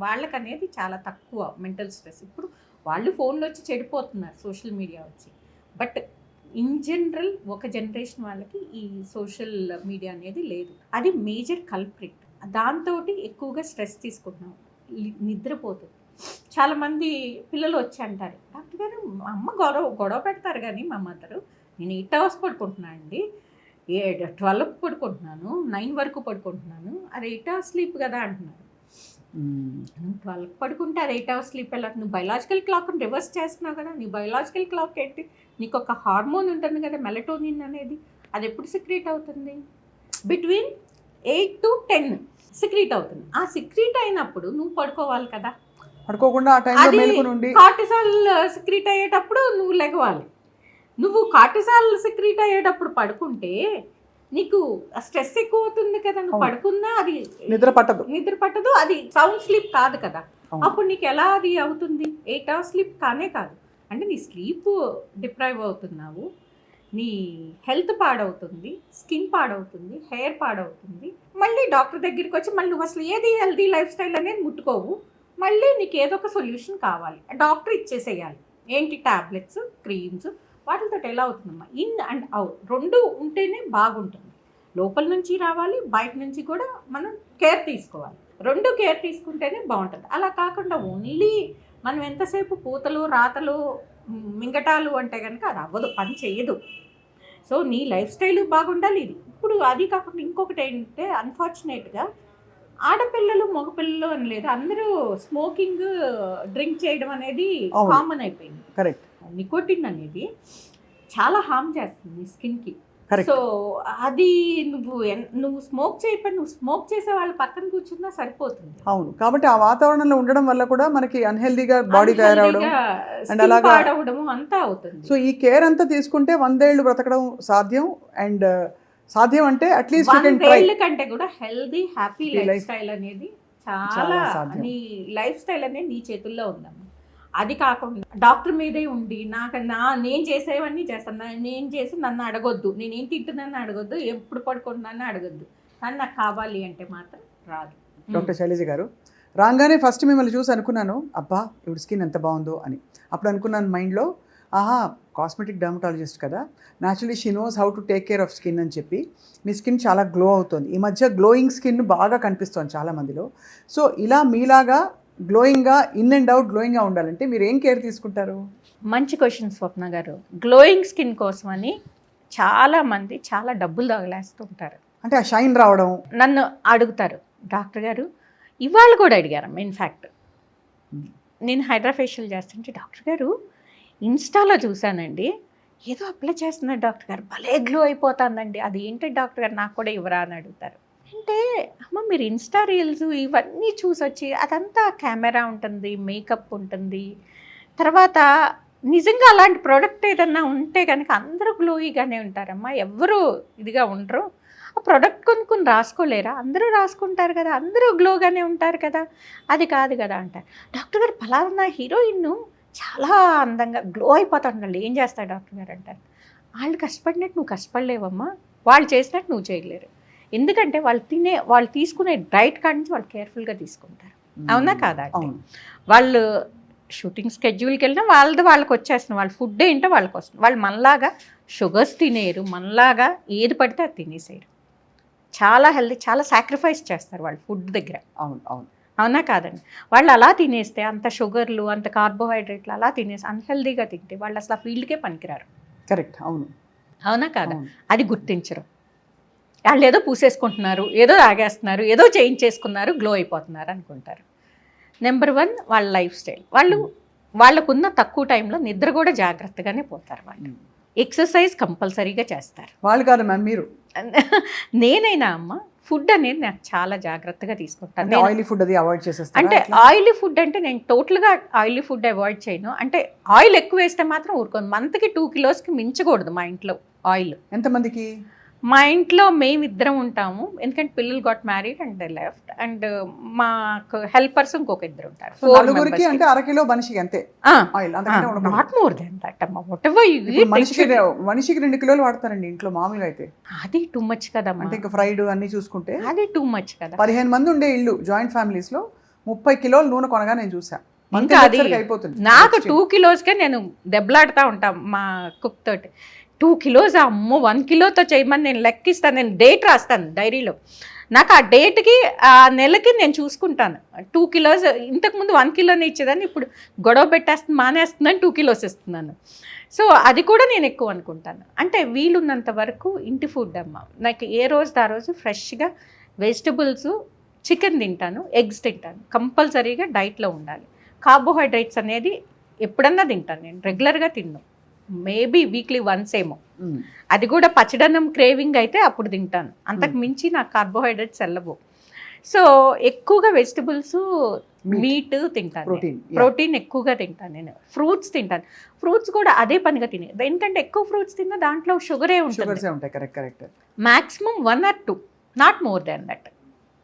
వాళ్ళకి అనేది చాలా తక్కువ మెంటల్ స్ట్రెస్. ఇప్పుడు వాళ్ళు ఫోన్లో వచ్చి చెడిపోతున్నారు సోషల్ మీడియా వచ్చి. బట్ ఇన్ జనరల్ ఒక జనరేషన్ వాళ్ళకి ఈ సోషల్ మీడియా అనేది లేదు, అది మేజర్ కల్ప్రిట్. దాంతో ఎక్కువగా స్ట్రెస్ తీసుకుంటున్నాం, నిద్రపోతుంది. చాలామంది పిల్లలు వచ్చి అంటారు డాక్టర్ గారు మా అమ్మ గొడవ పెడతారు కానీ మా మదరు, నేను 8 hours పడుకుంటున్నాను అండి, 12 పడుకుంటున్నాను, 9 వరకు పడుకుంటున్నాను, అది 8 hours స్లీప్ కదా అంటున్నారు. నువ్వు 12 పడుకుంటే అది 8 hours స్లీప్ ఎలా? నువ్వు బయలాజికల్ క్లాక్ని రివర్స్ చేస్తున్నావు కదా. నీ బయలాజికల్ క్లాక్ ఏంటి? నీకు ఒక హార్మోన్ ఉంటుంది కదా మెలటోనిన్ అనేది, అది ఎప్పుడు సిక్రీట్ అవుతుంది? బిట్వీన్ 8 to 10 సిక్రీట్ అవుతుంది. ఆ సిక్రీట్ అయినప్పుడు నువ్వు పడుకోవాలి కదా, పడుకోకుండా ఆ టైంలో మేలుకొని ఉండి కార్టిసాల్ సిక్రీట్ అయ్యేటప్పుడు నువ్వు లెగవాలి. నువ్వు కార్టిసాల్ సిక్రీట్ అయ్యేటప్పుడు పడుకుంటే నీకు స్ట్రెస్ ఎక్కువ అవుతుంది కదా. నువ్వు పడుకున్నా అది నిద్ర పట్టదు, అది సౌండ్ స్లీప్ కాదు కదా. అప్పుడు నీకు ఎలా అది అవుతుంది? 8 hours స్లీప్ కానే కాదు. అంటే నీ స్లీప్ డిప్రైవ్ అవుతున్నావు, నీ హెల్త్ పాడవుతుంది, స్కిన్ పాడవుతుంది, హెయిర్ పాడవుతుంది. మళ్ళీ డాక్టర్ దగ్గరికి వచ్చి మళ్ళీ నువ్వు అసలు ఏది హెల్తీ లైఫ్ స్టైల్ అనేది ముట్టుకోవు, మళ్ళీ నీకు ఏదో ఒక సొల్యూషన్ కావాలి, డాక్టర్ ఇచ్చేసేయాలి. ఏంటి? టాబ్లెట్స్, క్రీమ్స్, వాటితో ఎలా అవుతుందమ్మా? ఇన్ అండ్ అవుట్ రెండు ఉంటేనే బాగుంటుంది. లోపల నుంచి రావాలి, బయట నుంచి కూడా మనం కేర్ తీసుకోవాలి. రెండు కేర్ తీసుకుంటేనే బాగుంటుంది. అలా కాకుండా ఓన్లీ మనం ఎంతసేపు పూతలు రాతలు మింగటాలు అంటే కనుక అది అవ్వదు, పని చేయదు. సో నీ లైఫ్ స్టైల్ బాగుండాలి. ఇది ఇప్పుడు అది కాకుండా ఇంకొకటి ఏంటంటే అన్ఫార్చునేట్గా ఆడపిల్లలు మగపిల్లలు అని లేదు, అందరూ స్మోకింగ్ డ్రింక్ చేయడం అనేది కామన్ అయిపోయింది. కరెక్ట్. నికోటిన్ అనేది చాలా హార్మ్ చేస్తుంది స్కిన్కి. సో అది నువ్వు స్మోక్ చేయకపోయి నువ్వు స్మోక్ చేసే వాళ్ళ పక్కన కూర్చున్నా సరిపోతుంది. అవును, కాబట్టి ఆ వాతావరణంలో ఉండడం వల్ల కూడా మనకి అన్హెల్దీగా బాడీ తయారవడం అంతా అవుతుంది. సో ఈ కేర్ అంతా తీసుకుంటే 100 ఏళ్ళు బ్రతకడం సాధ్యం. అండ్ సాధ్యం అంటే అట్లీస్ట్ 100 ఏళ్ళ కంటే కూడా హెల్దీ హ్యాపీ లైఫ్ స్టైల్ అనేది చాలా, నీ లైఫ్ స్టైల్ అనేది నీ చేతుల్లో ఉందమ్మా. అది కాకుండా డాక్టర్ మీదే ఉండి నేను చేసేవన్నీ చేస్తాను, నేను చేసి నన్ను అడగొద్దు, నేనేం తింటున్నాను అడగొద్దు, ఎప్పుడు పడుకుంటున్నాను అడగొద్దు, కానీ నాకు కావాలి అంటే మాత్రం రాదు. డాక్టర్ శైలజ గారు, రాగానే ఫస్ట్ మిమ్మల్ని చూసి అనుకున్నాను అబ్బా ఇవి స్కిన్ ఎంత బాగుందో అని. అప్పుడు అనుకున్నాను మైండ్లో, ఆహా కాస్మెటిక్ డర్మటాలజిస్ట్ కదా, naturally she knows how to take care of skin అని చెప్పి మీ స్కిన్ చాలా గ్లో అవుతుంది. ఈ మధ్య గ్లోయింగ్ స్కిన్ బాగా కనిపిస్తుంది చాలామందిలో. సో ఇలా మీలాగా గ్లోయింగ్గా ఇన్ అండ్ అవుట్ గ్లోయింగ్గా ఉండాలంటే మీరు ఏం కేర్ తీసుకుంటారు? మంచి క్వశ్చన్ స్వప్న గారు. గ్లోయింగ్ స్కిన్ కోసం అని చాలామంది చాలా డబ్బులు తగలేస్తుంటారు. అంటే ఆ షైన్ రావడం నన్ను అడుగుతారు డాక్టర్ గారు. ఇవాళ కూడా అడిగారు ఇన్ఫ్యాక్ట్, నేను హైడ్రా ఫేషియల్ చేస్తుంటే డాక్టర్ గారు ఇన్స్టాలో చూశానండి, ఏదో అప్లై చేస్తున్నారు డాక్టర్ గారు, భలే గ్లో అయిపోతుందండి, అది ఏంటి డాక్టర్ గారు నాకు కూడా ఇవ్వరా అని అడుగుతారు. అంటే అమ్మ మీరు ఇన్స్టా రీల్స్ ఇవన్నీ చూసొచ్చి అదంతా కెమెరా ఉంటుంది, మేకప్ ఉంటుంది, తర్వాత నిజంగా అలాంటి ప్రోడక్ట్ ఏదన్నా ఉంటే కనుక అందరూ గ్లోయిగానే ఉంటారమ్మా, ఎవరు ఇదిగా ఉండరు. ఆ ప్రోడక్ట్ కొనుక్కొని రాసుకోలేరా? అందరూ రాసుకుంటారు కదా, అందరూ గ్లోగానే ఉంటారు కదా, అది కాదు కదా అంటారు. డాక్టర్ గారు ఫలానా హీరోయిన్ చాలా అందంగా గ్లో అయిపోతాడు, ఏం చేస్తాడు డాక్టర్ గారు అంటారు. వాళ్ళు కష్టపడినట్టు నువ్వు కష్టపడలేవమ్మా, వాళ్ళు చేసినట్టు నువ్వు చేయలేరు. ఎందుకంటే వాళ్ళు తీసుకునే డైట్ కాడి నుంచి వాళ్ళు కేర్ఫుల్గా తీసుకుంటారు. అవునా కాదా అంటే వాళ్ళు షూటింగ్ స్కెడ్యూల్కి వెళ్ళినా వాళ్ళకి వచ్చేస్తుంది, వాళ్ళ ఫుడ్ ఏంటో వాళ్ళకి వస్తుంది. వాళ్ళు మనలాగా షుగర్స్ తినేరు, మనలాగా ఏది పడితే అది తినేసేయరు. చాలా హెల్దీ, చాలా సాక్రిఫైస్ చేస్తారు వాళ్ళు ఫుడ్ దగ్గర. అవును అవును. అవునా కాదండి? వాళ్ళు అలా తినేస్తే అంత షుగర్లు, అంత కార్బోహైడ్రేట్లు అలా తినేసి అన్‌హెల్తీగా తింటే వాళ్ళు అసలు ఆ ఫీల్డ్‌కే పనికిరారు. కరెక్ట్. అవును. అవునా కాదా? అవును. అది గుర్తించరు. ఆళ్ళేదో పూసేసుకుంటున్నారు, ఏదో తాగేస్తున్నారు, ఏదో చేయించేసుకున్నారు, గ్లో అయిపోతున్నారు అనుకుంటారు. నెంబర్ 1 వాళ్ళ లైఫ్ స్టైల్. వాళ్ళకున్న తక్కువ టైంలో నిద్ర కూడా జాగ్రత్తగానే పోతారు వాళ్ళు. ఎక్సర్సైజ్ కంపల్సరీగా చేస్తారు. వాళ్ళు కాదు మ్యామ్, మీరు నేనైనా అమ్మ ఫుడ్ అనేది నాకు చాలా జాగ్రత్తగా తీసుకుంటాను. అంటే ఆయిలీ ఫుడ్ అది అవాయిడ్ చేసేస్తారా అంటే ఎట్లా? ఆయిలీ ఫుడ్ అంటే నేను టోటల్‌గా ఆయిలీ ఫుడ్ అవాయిడ్ చేయను. అంటే ఆయిల్ ఎక్కువ వేస్తే మాత్రం ఊరుకోను. మంత్‌కి 2 కిలోస్‌కి మించకూడదు మా ఇంట్లో ఆయిల్. ఎంతమందికి? మా ఇంట్లో మేమిద్దరం ఉంటాము. ఎందుకంటే పిల్లలు got married and they left. And మాకు హెల్పర్స్ ఇంకొక ఇద్దరు ఉంటారు. సో 4 నలుగురికి మెంబర్స్‌కి. అంటే అరకిలో మనిషికి అంతే ఆయిల్, అంతకంటే ఉండకూడదు. నాట్ మోర్ దెన్ దట్ అమ్మ. వాటెవర్ యు ఇప్పుడు ఈట్ మనిషికి 2 కిలోలు వాడతారండి ఇంట్లో మామూలుగా అయితే. అది టూ మచ్ కదమ్మా. అంటే ఇంకా ఫ్రైడ్ అన్ని చూసుకుంటే అది టూ మచ్ కదా. 15 మంది ఉండే ఇల్లు జాయింట్ ఫ్యామిలీస్ లో 30 కిలోలు నూనె కొనగా నేను చూసా. ఇంకా అది అయిపోతుంది. నాకు 2 కిలోస్కే నేను దెబ్బలాడుతూ ఉంటాం మా కుక్ తోటి. 2 కిలోస్ అమ్మో 1 కిలోతో చేయమని నేను లెక్కిస్తాను. నేను డేట్ రాస్తాను డైరీలో. నాకు ఆ డేట్కి ఆ నెలకి నేను చూసుకుంటాను. 2 కిలోస్ ఇంతకుముందు 1 కిలోనే ఇచ్చేదాన్ని, ఇప్పుడు గొడవ పెట్టేస్తుంది మానేస్తుందని 2 కిలోస్ ఇస్తున్నాను. సో అది కూడా నేను ఎక్కువ అనుకుంటాను. అంటే వీలున్నంత వరకు ఇంటి ఫుడ్ అమ్మ. నాకు ఏ రోజు ఆ రోజు ఫ్రెష్గా వెజిటబుల్స్, చికెన్ తింటాను, ఎగ్స్ తింటాను. కంపల్సరీగా డైట్లో ఉండాలి. కార్బోహైడ్రేట్స్ అనేది ఎప్పుడన్నా తింటాను, నేను రెగ్యులర్గా తిన్ను. మేబీ వీక్లీ వన్స్ ఏమో, అది కూడా పచ్చడన్నం క్రేవింగ్ అయితే అప్పుడు తింటాను. అంతకు మించి నాకు కార్బోహైడ్రేట్స్ వెళ్ళవు. సో ఎక్కువగా వెజిటబుల్స్, మీట్ తింటాను, ప్రోటీన్ ఎక్కువగా తింటాను. నేను ఫ్రూట్స్ తింటాను. ఫ్రూట్స్ కూడా అదే పనిగా తినేది. ఎందుకంటే ఎక్కువ ఫ్రూట్స్ తిన్నా దాంట్లో షుగరే ఉంటుంది. Correct. Maximum 1 or 2, not more than that.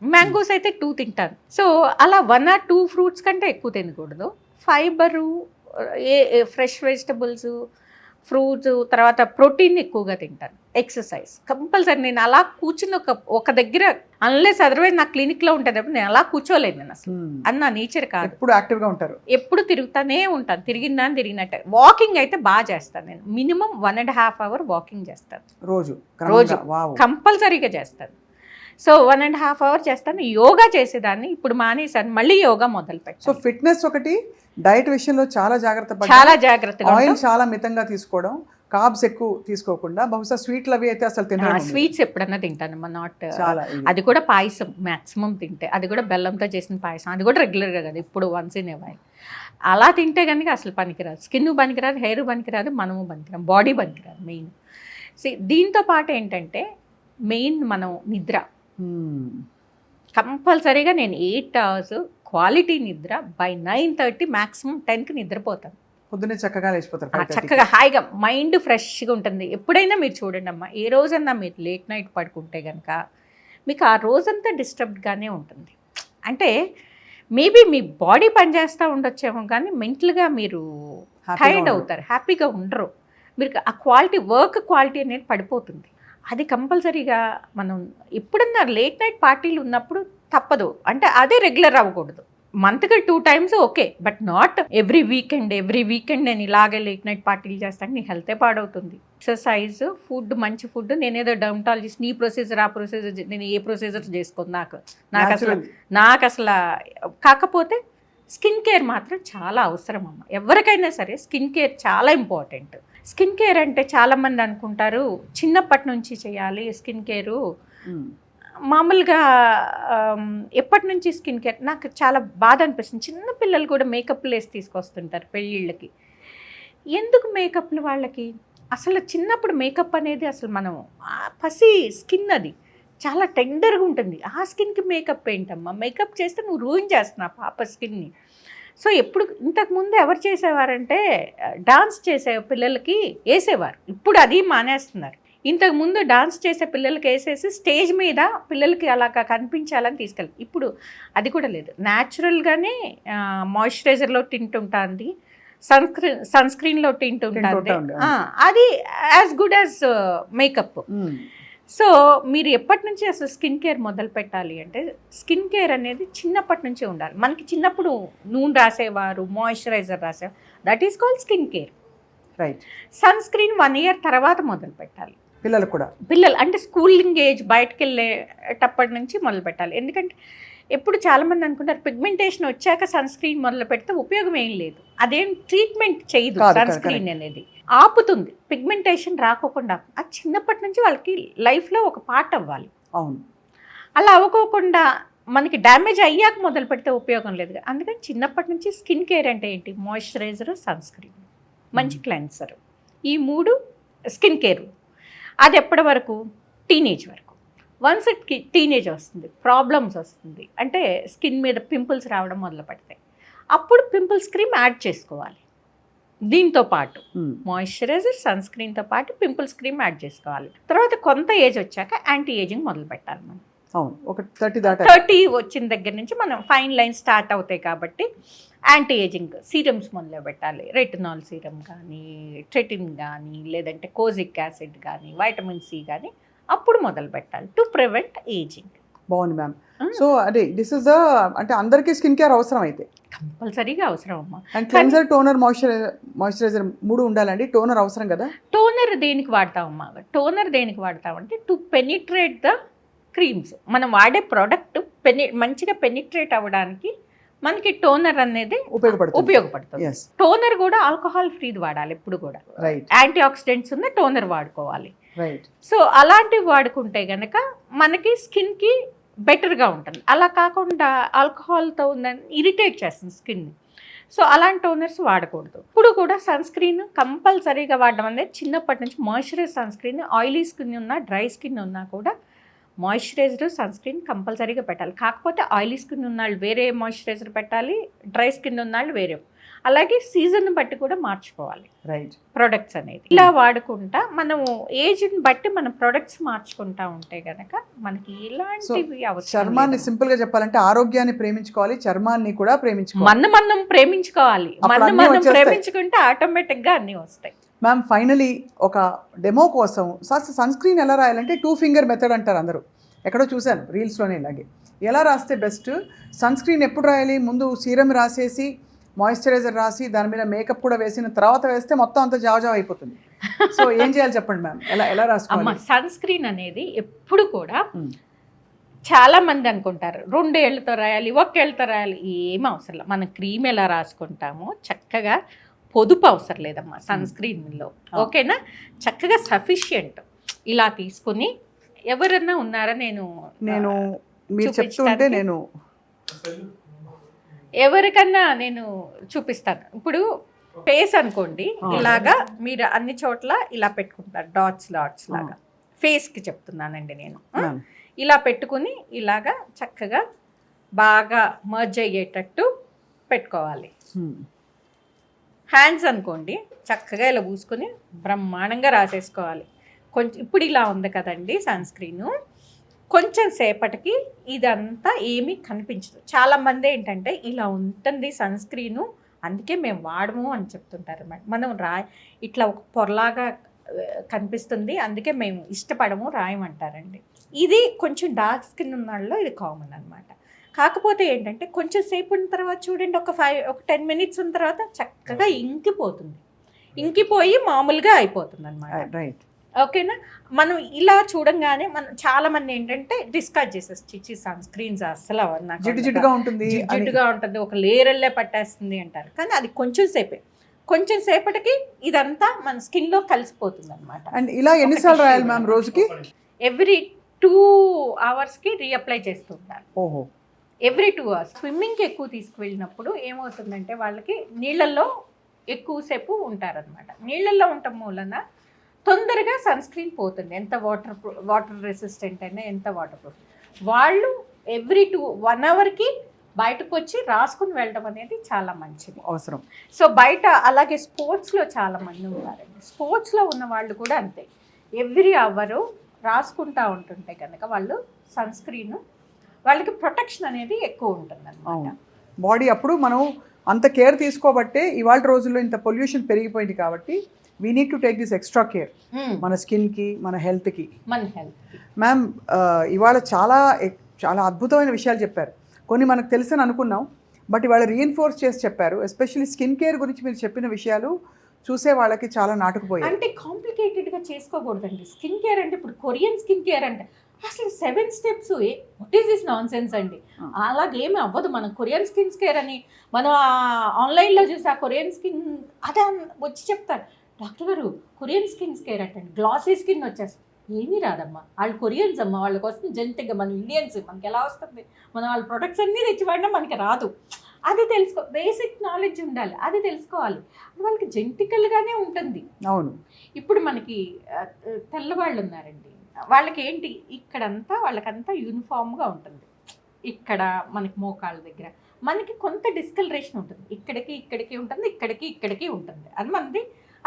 Mangoes అయితే 2 తింటాను. సో అలా 1 or 2 ఫ్రూట్స్ కంటే ఎక్కువ తినకూడదు. ఫైబరు, ఫ్రెష్ వెజిటబుల్స్, ఫ్రూట్స్, తర్వాత ప్రోటీన్ ఎక్కువగా తింటాను. Exercise compulsory. నేను అలా కూర్చుని ఒక దగ్గర అన్లెస్ అదర్వైజ్ నా క్లినిక్లో ఉంటుంది, నేను అలా కూర్చోలేదు. నేను అసలు అది నా నేచర్ కాదు. ఎప్పుడు యాక్టివ్గా ఉంటారు? ఎప్పుడు తిరుగుతానే ఉంటాను. తిరిగినట్టే. వాకింగ్ అయితే బాగా చేస్తాను. నేను మినిమం 1.5 hour వాకింగ్ చేస్తాను రోజు కంపల్సరీగా చేస్తాను. సో 1.5 hour చేస్తాను. యోగా చేసేదాన్ని, ఇప్పుడు మానేసాను, మళ్ళీ యోగా మొదలు పెట్టాను. సో ఫిట్నెస్ ఒకటి, డైట్ విషయంలో చాలా జాగ్రత్తగా ఆయిల్ చాలా మితంగా తీసుకోవడం, కార్బ్స్ ఎక్కువ తీసుకోకుండా, బహుశా స్వీట్లు అవి అయితే అసలు తినను. స్వీట్స్ ఎప్పుడన్నా తింటానమ్మా, నాట్ అది కూడా పాయసం మ్యాక్సిమం తింటే, అది కూడా బెల్లంతో చేసిన పాయసం, అది కూడా రెగ్యులర్గా కదా, ఇప్పుడు వన్స్ ఇన్ ఏ వైల్. అలా తింటే కనుక అసలు పనికిరాదు. స్కిన్ పనికిరాదు, హెయిర్ పనికిరాదు, మనము పనికిరాదు, బాడీ పనికిరాదు మెయిన్. దీంతో పాటు ఏంటంటే మెయిన్ మనం నిద్ర కంపల్సరీగా. నేను 8 hours క్వాలిటీ నిద్ర, బై 9:30 మ్యాక్సిమం 10కి నిద్రపోతాను. పొద్దున్నే చక్కగా లేచిపోతారు. చక్కగా హాయిగా మైండ్ ఫ్రెష్గా ఉంటుంది. ఎప్పుడైనా మీరు చూడండి అమ్మా, ఏ రోజన్నా మీరు లేట్ నైట్ పడుకుంటే కనుక మీకు ఆ రోజంతా డిస్టర్బ్డ్గానే ఉంటుంది. అంటే మేబీ మీ బాడీ పనిచేస్తూ ఉండొచ్చేమో కానీ మెంటల్గా మీరు టైర్డ్ అవుతారు, హ్యాపీగా ఉండరు. మీరు ఆ క్వాలిటీ, వర్క్ క్వాలిటీ అనేది పడిపోతుంది. అది కంపల్సరీగా మనం ఎప్పుడన్నా లేట్ నైట్ పార్టీలు ఉన్నప్పుడు తప్పదు. అంటే అదే రెగ్యులర్ అవ్వకూడదు. మంత్కి 2 times okay, but not every weekend నేను ఇలాగే లేట్ నైట్ పార్టీలు చేస్తాను. నీ హెల్తే పాడవుతుంది. ఎక్సర్సైజ్, ఫుడ్, మంచి ఫుడ్. నేనేదో డర్మటాలజిస్ట్, నీ ప్రొసీజర్ ఆ ప్రొసీజర్, నేను ఏ ప్రొసీజర్ చేసుకోను. నాకు అసలు కాకపోతే స్కిన్ కేర్ మాత్రం చాలా అవసరం అమ్మ. ఎవరికైనా సరే స్కిన్ కేర్ చాలా ఇంపార్టెంట్. స్కిన్ కేర్ అంటే చాలామంది అనుకుంటారు చిన్నప్పటి నుంచి చేయాలి స్కిన్ కేరు. మామూలుగా ఎప్పటి నుంచి స్కిన్ కేర్, నాకు చాలా బాధ అనిపిస్తుంది. చిన్న పిల్లలు కూడా మేకప్లు వేసి తీసుకొస్తుంటారు పెళ్ళిళ్ళకి. ఎందుకు మేకప్లు వాళ్ళకి? అసలు చిన్నప్పుడు మేకప్ అనేది అసలు మనం పసి స్కిన్, అది చాలా టెండర్గా ఉంటుంది. ఆ స్కిన్కి మేకప్ ఏంటమ్మా? మేకప్ చేస్తే నువ్వు రూయిన్ చేస్తున్నావు పాప స్కిన్ని. సో ఎప్పుడు ఇంతకుముందు ఎవరు చేసేవారంటే డాన్స్ చేసే పిల్లలకి వేసేవారు. ఇప్పుడు అది మానేస్తున్నారు. ఇంతకుముందు డాన్స్ చేసే పిల్లలకి వేసేసి స్టేజ్ మీద పిల్లలకి అలాగా కనిపించాలని తీసుకెళ్ళి, ఇప్పుడు అది కూడా లేదు. న్యాచురల్గానే మాయిశ్చరైజర్లో టింట్ ఉంటుంది, సన్ స్క్రీన్లో టింట్ ఉంటుంది. అది as good as makeup. So మీరు ఎప్పటి నుంచి అసలు స్కిన్ కేర్ మొదలు పెట్టాలి అంటే, స్కిన్ కేర్ అనేది చిన్నప్పటి నుంచే ఉండాలి. మనకి చిన్నప్పుడు నూనె రాసేవారు, మాయిశ్చరైజర్ రాసేవారు, that is called skin care. Right. Sunscreen 1 year తర్వాత మొదలు పెట్టాలి. పిల్లలకు కూడా పిల్లలు అంటే స్కూలింగ్ ఏజ్ బయటకు వెళ్ళేటప్పటి నుంచి మొదలు పెట్టాలి. ఎందుకంటే ఎప్పుడు చాలామంది అనుకుంటారు పిగ్మెంటేషన్ వచ్చాక సన్ స్క్రీన్ మొదలు పెడితే ఉపయోగం ఏం లేదు. అదేం ట్రీట్మెంట్ చేయదు. సన్ స్క్రీన్ అనేది ఆపుతుంది, పిగ్మెంటేషన్ రాకోకుండా. అది చిన్నప్పటి నుంచి వాళ్ళకి లైఫ్లో ఒక పార్ట్ అవ్వాలి. అవును, అలా అవ్వకోకుండా మనకి డ్యామేజ్ అయ్యాక మొదలు పెడితే ఉపయోగం లేదు. అందుకని చిన్నప్పటి నుంచి స్కిన్ కేర్ అంటే ఏంటి? మాయిశ్చరైజర్, సన్ స్క్రీన్, మంచి క్లెన్సర్, ఈ 3 స్కిన్ కేర్. అది ఎప్పటి వరకు? టీనేజ్ వరకు. వన్స్ టీనేజ్ వస్తుంది, ప్రాబ్లమ్స్ వస్తుంది, అంటే స్కిన్ మీద పింపుల్స్ రావడం మొదలు పెడతాయి. అప్పుడు పింపుల్స్ క్రీమ్ యాడ్ చేసుకోవాలి. దీంతో పాటు మాయిశ్చరైజర్, సన్ స్క్రీన్తో పాటు పింపుల్స్ క్రీమ్ యాడ్ చేసుకోవాలి. తర్వాత కొంత ఏజ్ వచ్చాక యాంటీ ఏజింగ్ మొదలు పెట్టాలి మనం. అవును, ఒక 30 వచ్చిన దగ్గర నుంచి మనం ఫైన్ లైన్ స్టార్ట్ అవుతాయి కాబట్టి యాంటీ ఏజింగ్ సీరమ్స్ మొదలు పెట్టాలి. రెటినాల్ సీరం కానీ, ట్రెటిన్ కానీ, లేదంటే కోజిక్ యాసిడ్ కానీ, వైటమిన్ సి కానీ అప్పుడు మొదలు పెట్టాలి టు ప్రివెంట్ ఏజింగ్. బాగుంది మ్యామ్. సో అదే దిస్ ఇస్ ద అంటే అందరికీ స్కిన్ కేర్ అవసరం అయితే కంపల్సరీగా అవసరం అమ్మా. అండ్ క్లెన్సర్, టోనర్, మాయిశ్చరైజర్ 3 ఉండాలండి. టోనర్ అవసరం కదా? టోనర్ దేనికి వాడతామమ్మా? టోనర్ దేనికి వాడతామంటే టు పెనిట్రేట్ ద క్రీమ్స్. మనం వాడే ప్రోడక్ట్ మంచిగా పెనిట్రేట్ అవ్వడానికి మనకి టోనర్ అనేది ఉపయోగపడుతుంది. టోనర్ కూడా ఆల్కహాల్ ఫ్రీది వాడాలి ఎప్పుడు కూడా. యాంటీ ఆక్సిడెంట్స్ ఉన్న టోనర్ వాడుకోవాలి. సో అలాంటివి వాడుకుంటే గనక మనకి స్కిన్కి బెటర్గా ఉంటుంది. అలా కాకుండా ఆల్కహాల్తో ఉందని ఇరిటేట్ చేస్తుంది స్కిన్ని. సో అలాంటి టోనర్స్ వాడకూడదు. ఇప్పుడు కూడా సన్ స్క్రీన్ కంపల్సరీగా వాడడం అనేది చిన్నప్పటి నుంచి. Moisturise sunscreen oily skin ఉన్నా, డ్రై స్కిన్ ఉన్నా కూడా మాయిశ్చరైజర్, సన్ స్క్రీన్ కంపల్సరీగా పెట్టాలి. కాకపోతే ఆయిలీ స్కిన్ ఉన్నాళ్ళు వేరే మాయిశ్చరైజర్ పెట్టాలి, డ్రై స్కిన్ ఉన్నాళ్ళు వేరే. అలాగే సీజన్ బట్టి కూడా మార్చుకోవాలి ప్రొడక్ట్స్ అనేది. ఇలా వాడుకుంటా మనము ఏజ్ని బట్టి మన ప్రొడక్ట్స్ మార్చుకుంటా ఉంటే గనక మనకి ఎలాంటివి అవసరం. చర్మాన్ని సింపుల్ గా చెప్పాలంటే ఆరోగ్యాన్ని ప్రేమించుకోవాలి, చర్మాన్ని కూడా ప్రేమించుకోవాలి. మనం ప్రేమించుకోవాలి. మనం ప్రేమించుకుంటే ఆటోమేటిక్ గా అన్ని వస్తాయి. మ్యామ్ ఫైనలీ ఒక డెమో కోసం సన్ స్క్రీన్ ఎలా రాయాలంటే 2 ఫింగర్ మెథడ్ అంటారు అందరూ. ఎక్కడో చూశాను రీల్స్లోనే. ఇలాగే ఎలా రాస్తే బెస్ట్? సన్ స్క్రీన్ ఎప్పుడు రాయాలి? ముందు సీరం రాసేసి మాయిశ్చరైజర్ రాసి దాని మీద మేకప్ కూడా వేసిన తర్వాత వేస్తే మొత్తం అంతా జావజావ అయిపోతుంది. సో ఏం చేయాలి చెప్పండి మ్యామ్, ఎలా రాసుకోవాలి? సన్ స్క్రీన్ అనేది ఎప్పుడు కూడా చాలా మంది అనుకుంటారు 2 ఏళ్లతో రాయాలి, 1 ఏళ్లతో రాయాలి. ఏం అవసరం లేదు. మనం క్రీమ్ ఎలా రాసుకుంటామో చక్కగా పొదుపు అవసరం లేదమ్మా సన్ స్క్రీన్లో. ఓకేనా? చక్కగా సఫిషియంట్ ఇలా తీసుకుని ఎవరన్నా ఉన్నారా? నేను మీరు చెప్తుంటే నేను ఎవరికన్నా నేను చూపిస్తాను. ఇప్పుడు ఫేస్ అనుకోండి, ఇలాగా మీరు అన్ని చోట్ల ఇలా పెట్టుకుంటారు డాట్స్ లాగా. ఫేస్కి చెప్తున్నానండి నేను. ఇలా పెట్టుకుని ఇలాగా చక్కగా బాగా మర్జ్ అయ్యేటట్టు పెట్టుకోవాలి. హ్యాండ్స్ అనుకోండి, చక్కగా ఇలా పూసుకొని బ్రహ్మాండంగా రాసేసుకోవాలి. కొంచెం ఇప్పుడు ఇలా ఉంది కదండి సన్ స్క్రీను, కొంచెం సేపటికి ఇదంతా ఏమీ కనిపించదు. చాలామంది ఏంటంటే ఇలా ఉంటుంది సన్ స్క్రీను, అందుకే మేము వాడము అని చెప్తుంటారు అన్నమాట. మనం ఇట్లా ఒక పొరలాగా కనిపిస్తుంది, అందుకే మేము ఇష్టపడము, రాయమంటారండి. ఇది కొంచెం డార్క్ స్కిన్ ఉన్న వాళ్ళలో ఇది కామన్ అనమాట. కాకపోతే ఏంటంటే కొంచెం సేపు ఉన్న తర్వాత చూడండి, ఒక 10 minutes ఉన్న తర్వాత చక్కగా ఇంకిపోతుంది, ఇంకిపోయి మామూలుగా అయిపోతుంది అనమాట. ఓకేనా? మనం ఇలా చూడంగానే మనం చాలా మంది ఏంటంటే డిస్కార్డ్ చేసేసి సన్ స్క్రీన్స్ అసలు నాకు జిడ్డుగా ఉంటుంది, ఒక లేయర్లే పట్టేస్తుంది అంటారు. కానీ అది కొంచెం సేపటికి ఇదంతా మన స్కిన్ లో కలిసిపోతుంది అనమాట. అండ్ ఇలా ఎన్నిసార్లు రాయాలి మ్యామ్ రోజుకి? ఎవ్రీ 2 hours రీఅప్లై చేస్తుంటారు. Every 2 hours. స్విమ్మింగ్కి ఎక్కువ తీసుకువెళ్ళినప్పుడు ఏమవుతుందంటే వాళ్ళకి నీళ్ళల్లో ఎక్కువసేపు ఉంటారనమాట. నీళ్ళల్లో ఉండటం మూలన తొందరగా సన్ స్క్రీన్ పోతుంది. ఎంత వాటర్ రెసిస్టెంట్ అయినా, ఎంత వాటర్ ప్రూఫ్. వాళ్ళు ఎవ్రీ 1 hourకి బయటకు వచ్చి రాసుకుని వెళ్ళడం అనేది చాలా మంచిది, అవసరం. సో బయట అలాగే స్పోర్ట్స్లో చాలా మంది ఉంటారండి. స్పోర్ట్స్లో ఉన్న వాళ్ళు కూడా అంతే, ఎవ్రీ అవరు రాసుకుంటూ ఉంటుంటే కనుక వాళ్ళు సన్ స్క్రీన్ వాళ్ళకి ప్రొటెక్షన్ అనేది ఎక్కువ ఉంటుంది అన్నమాట. బాడీ అప్పుడు మనం అంత కేర్ తీసుకోబట్టే ఇవాళ రోజుల్లో ఇంత పొల్యూషన్ పెరిగిపోయింది కాబట్టి we need to take this extra care మన స్కిన్కి, మన హెల్త్కి. మ్యామ్ ఇవాళ చాలా చాలా అద్భుతమైన విషయాలు చెప్పారు. కొన్ని మనకు తెలుసని అనుకున్నాం, బట్ ఇవాళ రీఎన్ఫోర్స్ చేసి చెప్పారు. ఎస్పెషల్లీ స్కిన్ కేర్ గురించి మీరు చెప్పిన విషయాలు చూసే వాళ్ళకి చాలా నాటుకుపోయాయి. అంటే కాంప్లికేటెడ్గా చేసుకోకూడదండి. స్కిన్ కేర్ అంటే ఇప్పుడు కొరియన్ స్కిన్ కేర్ అంటే అసలు 7 steps, what is this non sense అండి. అలాగేమి అవ్వదు. మనం కొరియన్ స్కిన్ కేర్ అని మనం ఆన్లైన్లో చూసి ఆ కొరియన్ స్కిన్ అదే వచ్చి చెప్తారు, డాక్టర్ గారు కొరియన్ స్కిన్ కేర్ అంటండి, గ్లాసీ స్కిన్ వచ్చేస్తుంది. ఏమీ రాదమ్మా, వాళ్ళు కొరియన్స్ అమ్మ, వాళ్ళకి వస్తుంది జెనెటిక్గా. మనం ఇండియన్స్, మనకి ఎలా వస్తుంది? మనం వాళ్ళ ప్రొడక్ట్స్ అన్నీ తెచ్చి వాడినా మనకి రాదు. అది తెలుసుకో, బేసిక్ నాలెడ్జ్ ఉండాలి, అది తెలుసుకోవాలి. వాళ్ళకి జెనెటికల్గానే ఉంటుంది. అవును. ఇప్పుడు మనకి తెల్లవాళ్ళు ఉన్నారండి, వాళ్ళకి ఏంటి ఇక్కడంతా వాళ్ళకంతా యూనిఫామ్గా ఉంటుంది. ఇక్కడ మనకి మోకాళ్ళ దగ్గర మనకి కొంత డిస్కలరేషన్ ఉంటుంది, ఇక్కడికి ఉంటుంది, ఇక్కడికి ఉంటుంది.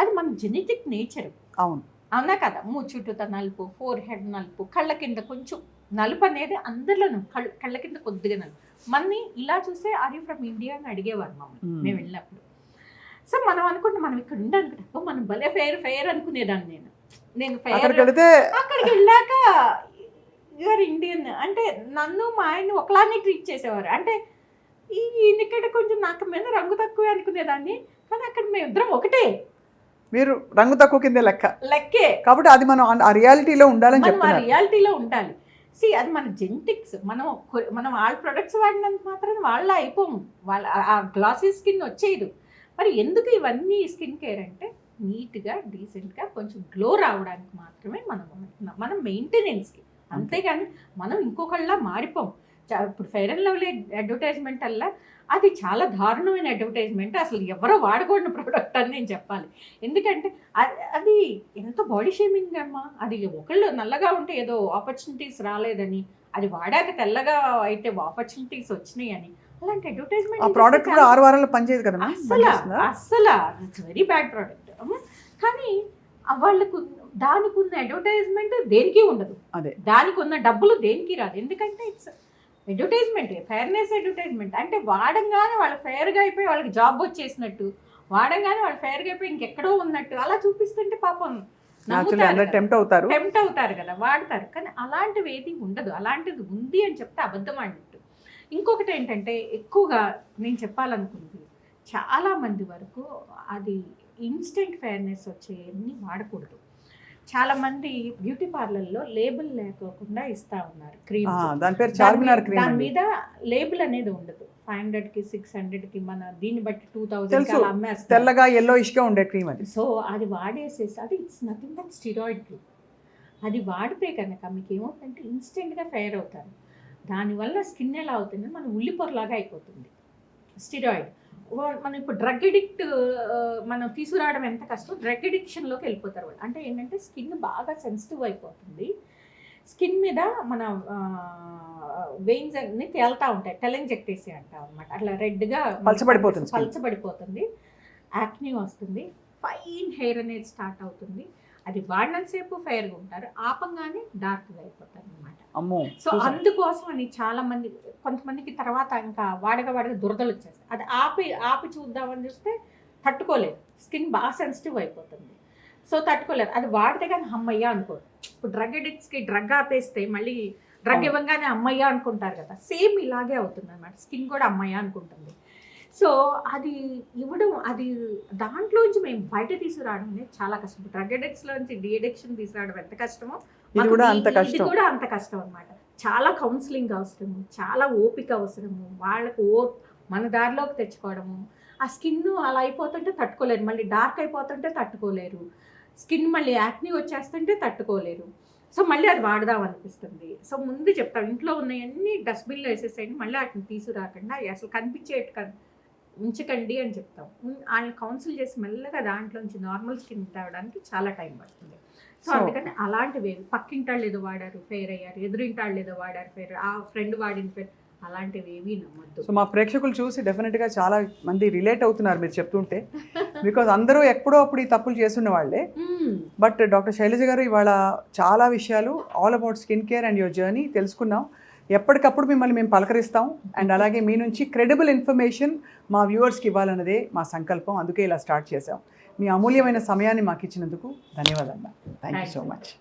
అది మన జెనెటిక్ నేచర్. అవును, అవునా కదా? చుట్టూతో నలుపు, ఫోర్ హెడ్ నలుపు, కళ్ళ కింద కొంచెం నలుపు అనేది అందరిలోనూ, కళ్ళ కింద కొద్దిగా నలుపు. మనని ఇలా చూస్తే ఆర్ యూ ఫ్రమ్ ఇండియా అని అడిగేవారు మమ్మల్ని మేము వెళ్ళినప్పుడు. సో మనం అనుకుంటే మనం ఇక్కడ ఉండాలనుకుంటే మనం భలే ఫెయిర్ అనుకునేదాన్ని. నేను ఫెయిర్, అక్కడికి వెళ్ళాక యూఆర్ ఇండియన్ అంటే నన్ను మా ఆయన్ని ఒకలానే ట్రీట్ చేసేవారు. అంటే ఈయనక్కడ కొంచెం నాకు మీద రంగు తక్కువే అనుకునేదాన్ని, కానీ అక్కడ మేము ఇద్దరం ఒకటే. మీరు రంగు తక్కువ కింద లెక్కే కాబట్టి అది మనం ఆ రియాలిటీలో ఉండాలని చెప్తున్నారు. రియాలిటీలో ఉండాలి. అది మన జెనెటిక్స్. మనం వాళ్ళ ప్రొడక్ట్స్ వాడినంత మాత్రం వాళ్ళ అయిపోము, వాళ్ళ ఆ గ్లాసీ స్కిన్ వచ్చేది. మరి ఎందుకు ఇవన్నీ స్కిన్ కేర్ అంటే నీట్గా డీసెంట్గా కొంచెం గ్లో రావడానికి మాత్రమే మనం మెయింటెనెన్స్కి. అంతేగాని మనం ఇంకొకళ్ళ మారిపోం. ఇప్పుడు ఫెయిర్ అండ్ లవ్లీ అడ్వర్టైజ్మెంట్ అలా అది చాలా దారుణమైన అడ్వర్టైజ్మెంట్, అసలు ఎవరో వాడకూడని ప్రోడక్ట్ అని నేను చెప్పాలి. ఎందుకంటే అది ఎంత బాడీ షేమింగ్ అమ్మా. అది ఒకళ్ళు నల్లగా ఉంటే ఏదో ఆపర్చునిటీస్ రాలేదని, అది వాడాక తెల్లగా అయితే ఆపర్చునిటీస్ వచ్చినాయి అని, అలాంటి అడ్వర్టైజ్మెంట్. ఆ ప్రోడక్ట్ కూడా 6 వారాల్లో పనిచేయదు కదా అస్సలు ఇట్స్ వెరీ బ్యాడ్ ప్రోడక్ట్. కానీ వాళ్ళకు దానికి ఉన్న అడ్వర్టైజ్మెంట్ దేనికి ఉండదు, దానికి ఉన్న డబ్బులు దేనికి రాదు. ఎందుకంటే ఇట్స్ అడ్వర్టైజ్మెంట్, ఫెయిర్నెస్ అడ్వర్టైజ్మెంట్. అంటే వాడంగానే వాళ్ళు ఫెయిర్గా అయిపోయి వాళ్ళకి జాబ్ వచ్చేసినట్టు, వాడంగానే వాళ్ళు ఫెయిర్గా అయిపోయి ఇంకెక్కడో ఉన్నట్టు అలా చూపిస్తుంటే పాపం టెంప్ట్ అవుతారు కదా, వాడతారు. కానీ అలాంటివి ఏది ఉండదు. అలాంటిది ఉంది అని చెప్తే అబద్ధం అన్నట్టు. ఇంకొకటి ఏంటంటే ఎక్కువగా నేను చెప్పాలనుకుంది, చాలామంది వరకు అది ఇన్స్టెంట్ ఫెయిర్నెస్ వచ్చేవన్నీ వాడకూడదు. చాలామంది బ్యూటీ పార్లర్లో లేబుల్ లేకోకుండా ఇస్తా ఉన్నారు క్రీమ్స్. దాని మీద లేబుల్ అనేది ఉండదు. 500కి 600కి మన దీన్ని బట్టి 2000 అమ్మేస్తారు. తెల్లగా yellowish గా ఉండే క్రీమ్ అది. సో అది వాడేసేసి అది it's nothing but steroid cream. అది వాడితే కనుక మీకు ఏమవుతుందంటే ఇన్స్టెంట్గా ఫెయిర్ అవుతారు. దానివల్ల స్కిన్ ఎలా అవుతుంది, మన ఉల్లిపొరలాగా అయిపోతుంది స్టిరాయిడ్. మనం ఇప్పుడు డ్రగ్ ఎడిక్ట్ మనం తీసుకురావడం ఎంత కష్టం, డ్రగ్ ఎడిక్షన్లోకి వెళ్ళిపోతారు వాళ్ళు. అంటే ఏంటంటే స్కిన్ బాగా సెన్సిటివ్ అయిపోతుంది. స్కిన్ మీద మన వెయిన్స్ అన్ని తేలుతూ ఉంటాయి, టెలెంజెక్టేసి అంటాం అనమాట. అట్లా రెడ్గా పలచబడిపోతుంది, యాక్నీ వస్తుంది, ఫైన్ హెయిర్ అనేది స్టార్ట్ అవుతుంది. అది వాడినంతసేపు ఫెయిర్గా ఉంటారు, ఆపంగానే డార్క్గా అయిపోతారు అనమాట. సో అందుకోసం అని చాలా మంది, కొంతమందికి తర్వాత ఇంకా వాడగా దురదలు వచ్చేస్తాయి. అది ఆపి చూద్దామని చూస్తే తట్టుకోలేదు, స్కిన్ బాగా సెన్సిటివ్ అయిపోతుంది. సో తట్టుకోలేదు. అది వాడితే కానీ అమ్మయ్య అనుకోరు. ఇప్పుడు డ్రగ్ ఎడిక్ట్స్కి డ్రగ్ ఆపేస్తే మళ్ళీ డ్రగ్ ఇవ్వగానే అమ్మయ్య అనుకుంటారు కదా, సేమ్ ఇలాగే అవుతుంది అనమాట. స్కిన్ కూడా అమ్మయ్య అనుకుంటుంది. సో అది ఇవ్వడం, అది దాంట్లోంచి మేము బయట తీసుకురావడం అనేది చాలా కష్టం. డ్రగ్ అడిక్ట్స్లోంచి డి అడిక్షన్ తీసుకురావడం ఎంత కష్టమో ఇది కూడా అంత కష్టం అనమాట. చాలా కౌన్సిలింగ్ అవసరము, చాలా ఓపిక అవసరము, వాళ్ళకు మన దారిలోకి తెచ్చుకోవడము. ఆ స్కిన్ అలా అయిపోతుంటే తట్టుకోలేరు, మళ్ళీ డార్క్ అయిపోతుంటే తట్టుకోలేరు, స్కిన్ మళ్ళీ యాక్నీ వచ్చేస్తుంటే తట్టుకోలేరు. సో మళ్ళీ అది వాడదాం అనిపిస్తుంది. సో ముందు చెప్తాం, ఇంట్లో ఉన్నవన్నీ డస్ట్బిన్లో వేసేసేయండి, మళ్ళీ వాటిని తీసుకురాకుండా అసలు కనిపించేట్టు ఉంచకండి అని చెప్తాం. ఆయన కౌన్సిల్ చేసి మెల్లగా దాంట్లోంచి నార్మల్ స్కిన్ తేవడానికి చాలా టైం పడుతుంది. సో అందుకని అలాంటివి పక్కింటాళ్ళు ఏదో వాడారు ఫెయిర్ అయ్యారు, ఎదురింటాళ్ళు ఏదో వాడారు ఫెయిర్, ఆ ఫ్రెండ్ వాడిన ఫెయిర్, అలాంటివి ఏమీ నమ్మద్దు. సో మా ప్రేక్షకులు చూసి డెఫినెట్గా చాలా మంది రిలేట్ అవుతున్నారు మీరు చెప్తుంటే, బికాజ్ అందరూ ఎప్పుడో అప్పుడు ఈ తప్పులు చేస్తున్న వాళ్ళే. బట్ డాక్టర్ శైలజ గారు ఇవాళ చాలా విషయాలు all about skin care and your journey తెలుసుకున్నాం. ఎప్పటికప్పుడు మిమ్మల్ని మేము పలకరిస్తాం అండ్ అలాగే మీ నుంచి క్రెడిబుల్ ఇన్ఫర్మేషన్ మా వ్యూవర్స్కి ఇవ్వాలన్నదే మా సంకల్పం. అందుకే ఇలా స్టార్ట్ చేసాం. మీ అమూల్యమైన సమయాన్ని మాకు ఇచ్చినందుకు ధన్యవాదాలు. Thank you so much.